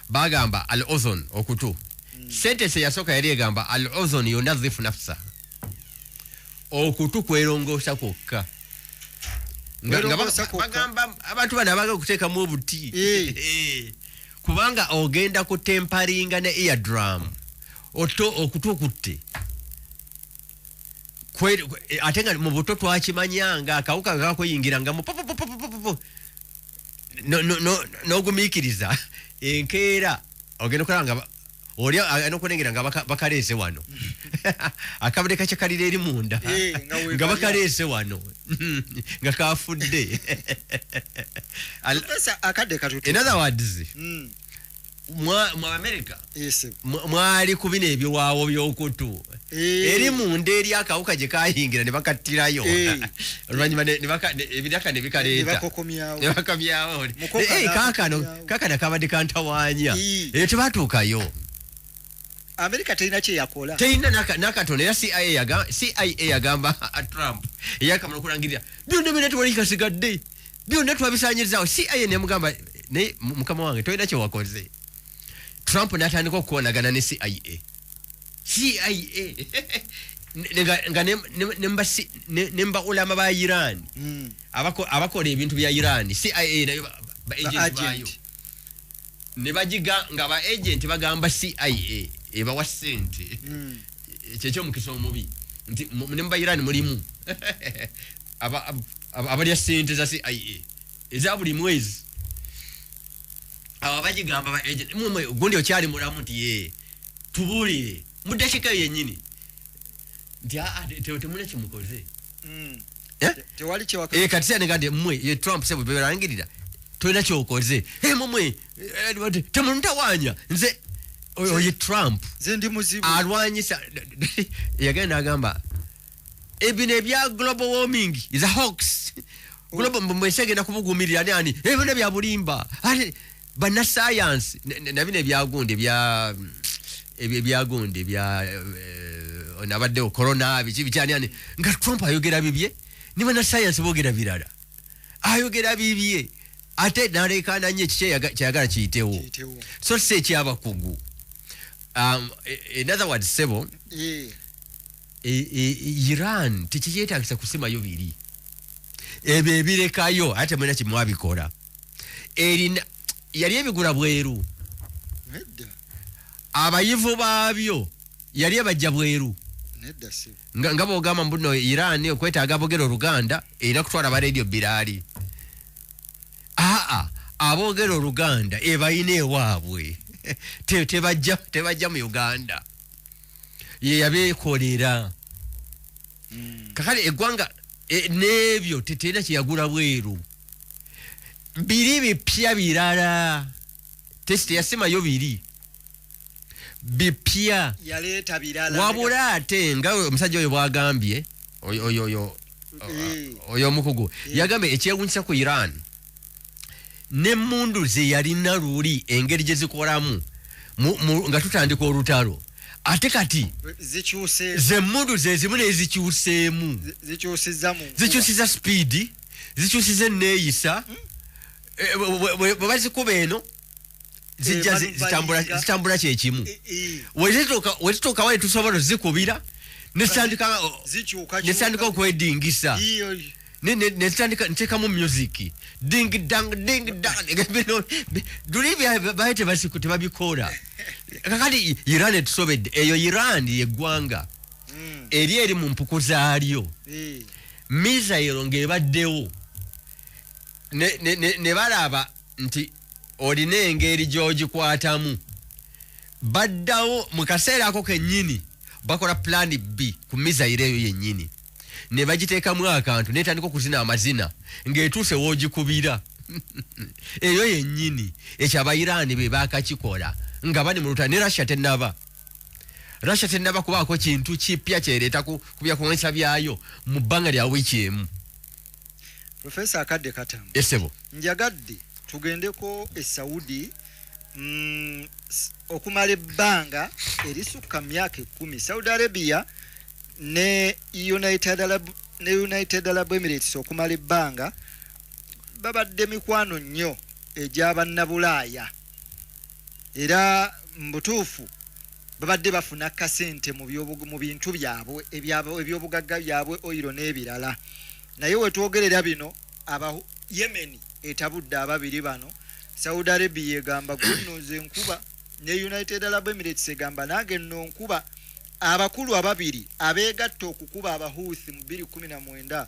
bagamba al ozon okutu sentence yasooka yali egamba al ozon yunadhifu nafsa okutu kwerongoosa kwokka bagamba abantu bano abaga okuteekamu obuti kubanga ogenda kutemparinga ne eardrum okutu okutte ate nga mu buto twakimanyanga akawuka kakweyingirangamu n'ogumiikiriza enkeera ogenda okulaba nga oli anokunengera nga bakalese wano akabade kachakalira eri munda nga bakalese wano nga kafudde in other words mu America mwali kubina ebiwaawo byokutu eri munda eri akawuka gye kayingira ne bakattirayo oluvanyuma ebidaka ne bikaleeta ne bakomyawo kakano kabadde kantawanya eyo tebatuukayo America terina kye yakola terina nakatono era CIA yagamba Trump eyakamala okulangirira byonna byonna tewali kasigadde byonna twabisaanyirizaawo CIA nemugamba naye mukama wange tolina kye wakoze Trump natandika okukonagana ne CIA nga nemba ulama ba Iran abakola ebintu bya Iran CIA nayo ba agent bayo ne bajiga nga ba agent bagamba CIA eba wa sente kyekyo mukisomo mubi nti nemba Iran mulimu abali ya sente za CIA eza buli mwezi abajigamba ba agent mumwe gundi okyali mulamu nti ye tubulire mudashika yennyini nti temune kimukoze tewali kye wakoze kati sane ngade mmwe ye Trump sebo berangirira tolina kyokoze mumwe temunutawanya nze oye Trump nze ndi muzibu alwanyisa yagenda agamba ebino ebya global warming is a hoax global mwesegenda kubugumirira nani ebino bya bulimba bana science nabine byagunde byagunde bya onabadde corona bikyani yani nga Trump ayogera bibye ni bana science bogera birala ayogera bibye ate nalekana nye kyagala kiyitewo so se kyabakugu in other words sebo Iran tikiyetagisa kusimayo biri ebe birekayo ate mwena kimwabikola erina yali ebigula bweru abayivu baabyo yali abajja bweru nga bogamba mbuno Iran okwetaaga bogero Uganda era kutwala ba Radio Bilal abogero Uganda ebayina ewaabwe tebajja mu Uganda ye yabeekolera kakale eggwanga n'ebyo tetera kyeyagula bweru biri bipya birala testi yasimayo biri bipya yaleeta birala wabula ate nga omusajja oyo bwagambye oyo mukugu yagambye ekyewunyisa ku Iran n'emmundu ze yalina luli engeri gye zikolamu nga tutandika olutalo ate kati z'emmundu ze zimu n'ezikyuseemu zikyusiza speed zikyusiza enneeyisa bwe bazikuba eno zijja zitambula kyekimu wezituuka wali tusobola zikubira nesitandika okwedingisa netekamu music ding dang duli bayite basiku tebabikola kakati Iran etusobedde eyo Iran yeggwanga eri mu mpuku zaalyo misairo ng'ebaddewo ne balaba nti olina engeri gy'ogikwatamu baddawo mu kaseera ako kennyini bakola plan B ku misairo eyo yennyini ne bagiteekamu akantu netandika okuzina amazina ng'etuuse woogikubira eyo yennyini ekyo abayiraani be baakakikola nga bali mu lutalo ne Russia tennaba kubaako kintu kipya kyereeta kubya kuŋŋanyisa byayo mu bbanga lya wiiki emu. Professor Akadde Katamu esebo njagadde tugendeko Saudi okumala ebbanga erisukka myaka 10 Saudi Arabia ne United Arab Emirates okumala ebbanga babadde mikwano nnyo egy'abannabulaaya era mbutuufu babadde bafuna kasente mu bintu byabwe ebyobugagga byabwe oiro n'ebirala naye wetwogerera bino aba Yemen etabudde ababiri bano Saudi Arabia egamba gunnoze enkuba ne United Arab Emirates egamba nange nno nkuba abakulu ababiri abeegatta okukuba abahuuthi mu 2019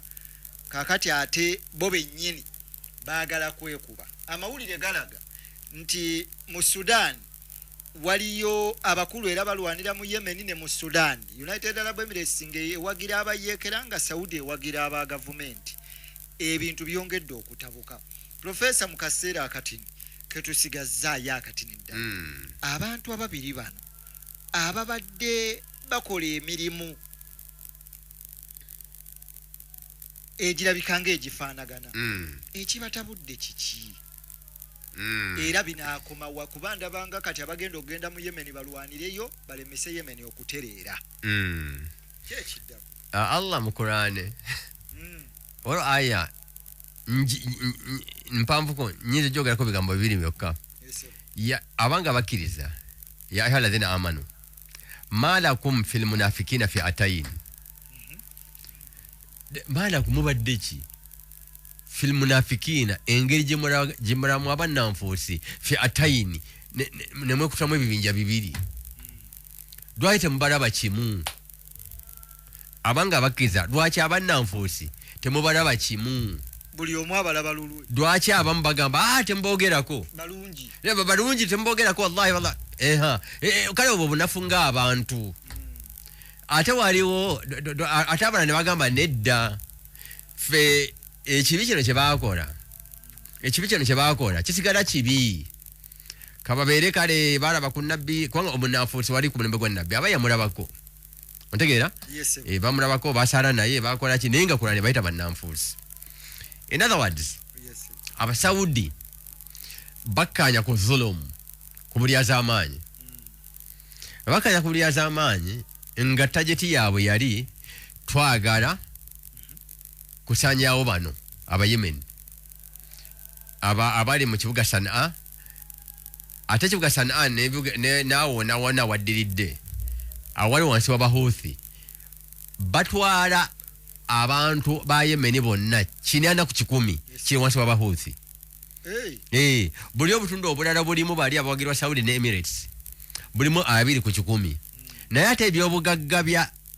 kakati ate bo bennyini baagala kwekuba amawulire galaga nti mu Sudan waliyo abakulu era balwanira mu Yemen ne mu Sudan. United Arab Emirates ng'ewagira abayeekera nga Saudi ewagira aba gavumenti. Ebintu byongedde okutabuka. Profesa mu kaseera akatini ketusigazaayo akatini ddala. Abantu ababiri bano ababadde bakola emirimu egirabika ng'egifaanagana. Ekibatabudde kiki? Era binaakoma wa kubanda banga kati abagenda okugenda mu Yemen balwanireyo balemese Yemen okutereera. Kyekiddamu. Allah mu Qur'an. Oro aya mpamvuko nyize jogerako bigambo bibiri byokka. Ya abanga bakiriza ya ayyuhalladhina amanu malakum fil munafiqina fi atayin. Malakum mubaddeki fil munafiqina engeri jimura mu abannanfuusi fi atayin nemwe kutamu ebibinja bibiri. Dwaite mubaraba kimu. Abanga bakiriza lwaki abannanfuusi temubalaba kimu. Buli omu abalaba lulwe. Lwaki abamu bagamba tembogerako balungi. Leba balungi tembogerako wallahi. Kale obwo bunafu ng'abantu. Ate waliwo ate abana ne bagamba nedda fe ekibi kino kye baakola kisigala kibi. Kababeere kale balaba ku nabbi kubanga omunafuusi wali ku mulembe gwa nabbi aba yamulabako. Ontegeera? Yes. Bamulabako basaala naye bakola ki naye nga Kurani bayita bannanfuusi. In other words, Abasaudi bakkanya ku zulum ku bulyazamaanyi. Bakkanya ku bulyazamaanyi nga tajeti yaabwe yali twagala kusanyawo bano Abayemen abali mu kibuga Sanaa. Ate ekibuga Sanaa naawona waddiridde awali wansi w'Abahuthi batwala abantu ba Yemen bonna 410 kiri wansi w'Abahuthi. Buli obutundu obulala bulimu bali abawagirwa Saudi ne Emirates bulimu 210. Naye ate ebyobugagga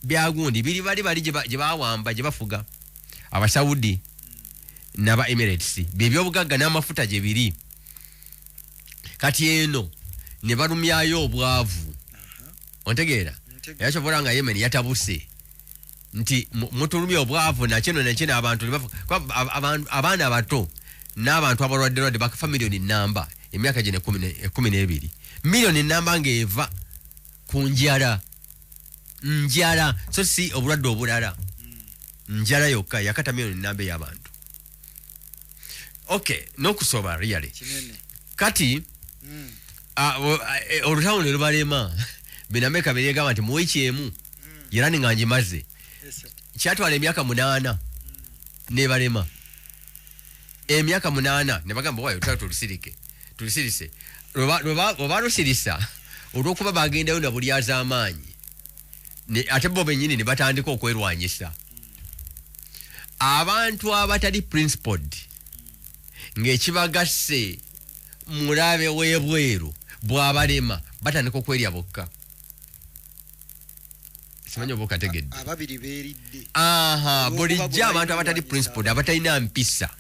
bya gundi bali gye bawamba gye bafuga Abasaudi n'aba Emirates by'ebyobugagga n'amafuta gye biri. Kati eno ne balumyayo obwavu. Ontegeera? Yakyobola nga Yemen yatabuse nti mutulumya obwavu nakino abantu abaana abato n'abantu abalwadde bakafa miliyoni namba emyaka gino 12 miliyoni namba ng'eva ku njala so si obulwadde obulala njala yokka yakata miliyoni namba ey'abantu. Okay, n'okusoba really kati olutawulo ne lubalema binameka beregamba nti muwiki emu Irani nga ngimaze kyatwala emyaka 8 nebalema emyaka 8 ne bagamba wayo tulisusirise lwe lusirisa olw'okuba bagendayo na bulyazamaanyi ate bo bennyini ne batandika okwerwanyisa abantu abatali principled ng'ekibagasse mulabe w'ebweru bw'abalema batandika okwerya bokka. Simanyi oba okategedde. Ababiri beeridde. Bulijjo abantu abatali principled abatalina mpisa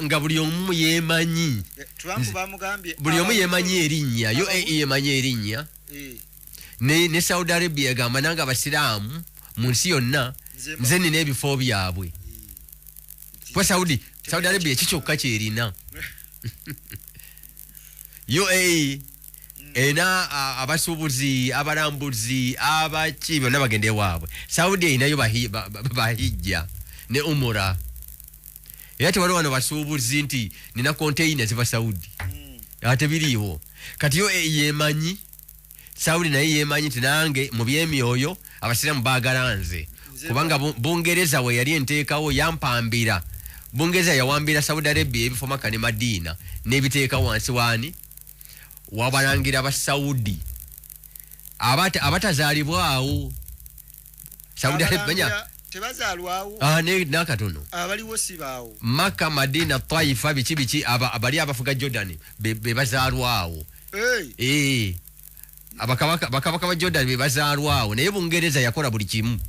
nga buli omu yeemanyi. Trump bamugambye buli omu yeemanyi erinnya UAE yeemanyi erinnya ne Saudi Arabia egamba nange abasiraamu mu nsi yonna nze nina ebifo byabwe. Kwa Saudi Arabia kikyokka kyerina. UAE ena abasuubuzi abalambuzi abaki bonna bagende waabwe. Saudi erinayo bahijja ne umura. Era tewali wano basuubuzi nti nina container ziva Saudi. Ate biriiwo. Kati yo yeemanyi Saudi naye yeemanyi nti nange mu byemyoyo abasiraamu baagala nze. Kubanga Bungereza we yali enteekawo yampambira. Bungereza yawambira Saudi Arabia ebifo Makka ne Madina n'ebiteeka wansi waani wabalangira Abasaudi abatazaalibwawo. Saudi Arabia tebazaalwawo nakatono abaliwo sibaawo. Makka, Madina, Taifa biki abali abafuga Jordan be bazaalwawo. Bakabaka ba Jordan be bazaalwawo naye Bungereza yakola buli kimu.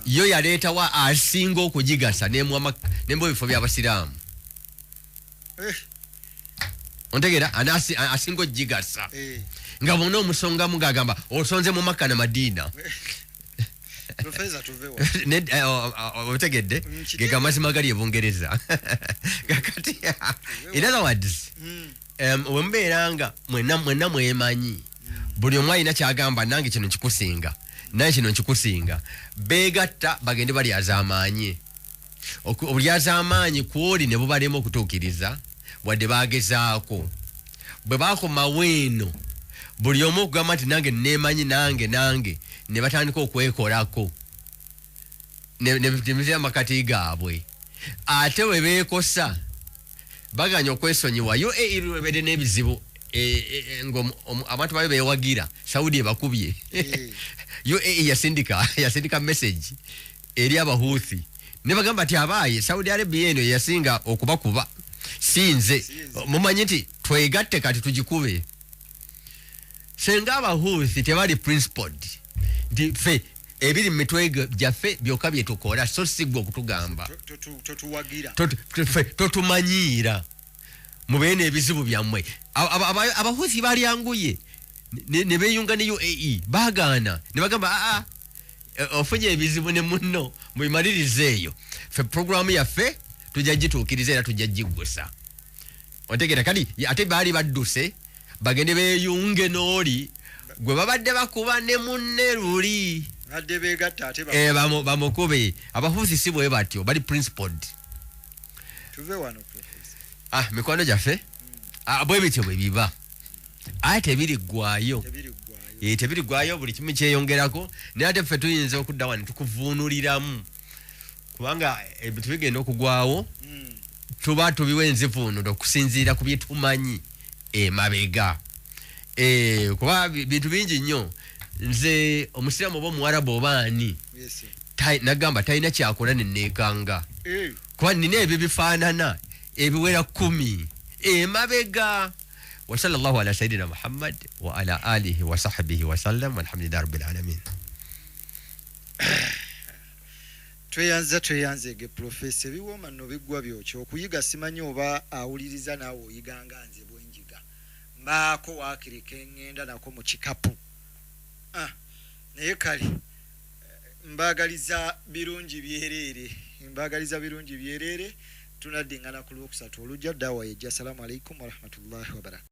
Yo yaleetawa asinga okugigasa nembu ebifo by'abasiraamu. ontegera asingo jigasa nga bonna omusonga mugagamba osonze mu Makka na Madina Professor tuvewa otegedde gega mazima gali ebungereza kakati in other words wembeeranga mwenna mwemanyi buli omu alina kyagamba nange kino nkikusinga naye kino nkikusinga beegatta bagende balyazaamaanyi obulyazamaanyi kwoli ne bubalema okutuukiriza wadde bagezaako bwe bakomawo eno buli omu okugamba nti nange neemanyi nange ne batandika okwekolako ne amakati gaabwe ate we beekosa baganya okwesonyiwa UAE lwebedde n'ebizibu abantu bayo beewagira Saudi ebakubye UAE yasindika message eri abahuthi ne bagamba nti abaaye Saudi Arabia eno yasinga okubakuba sinze mumanyi nti twegatte kati tugikube senga abahuthi tebali principled nti fe ebiri mu mitwe gyaffe byokka bye tukola so sigwa okutugamba totumanyiira mubeene ebizibu byammwe abahuthi balyanguye ne beeyunga ne UAE baagaana ne bagamba ofunye ebizibu ne munno mubimalirize eyo fe programu yaffe tujja gituukiriza era tujja giggusa otegera kati ate baali badduse bagende beeyunge n'oli gwe babadde bakuba ne munne luli badde beegatta ate bamukube abahuthi si bwe batyo bali principled tuve wano professor mikwano gyaffe bwe bityo bwe biba ate tebiriggwayo buli kimu kyeyongerako naye ate ffe tuyinza okudda wano tukuvuunuliramu kubanga ebintu bigenda okugwawo tuba tubiwa enzivuunulo okusinziira ku bye tumanyi emabega kuba bintu bingi nnyo nze omusiraamu oba omuwarabu oba ani nagamba talina kyakola neneekanga kuba nina ebyo bifaanana ebiwera 10 emabega وصلى الله على سيدنا محمد وعلى آله وصحبه وسلم والحمد لله رب العالمين. tweyanze ge professor biwoma no bigwa byokyo okuyiga simanyi oba awuliriza naawe oyiganga nze bwenjiga mbaako waakirika engenda nako mu kikapu naye kale mbaagaliza birungi byerere tunaddingana ku lwokusatu olujja ddawa yejja. Assalamu alaikum warahmatullahi wabarakatuh.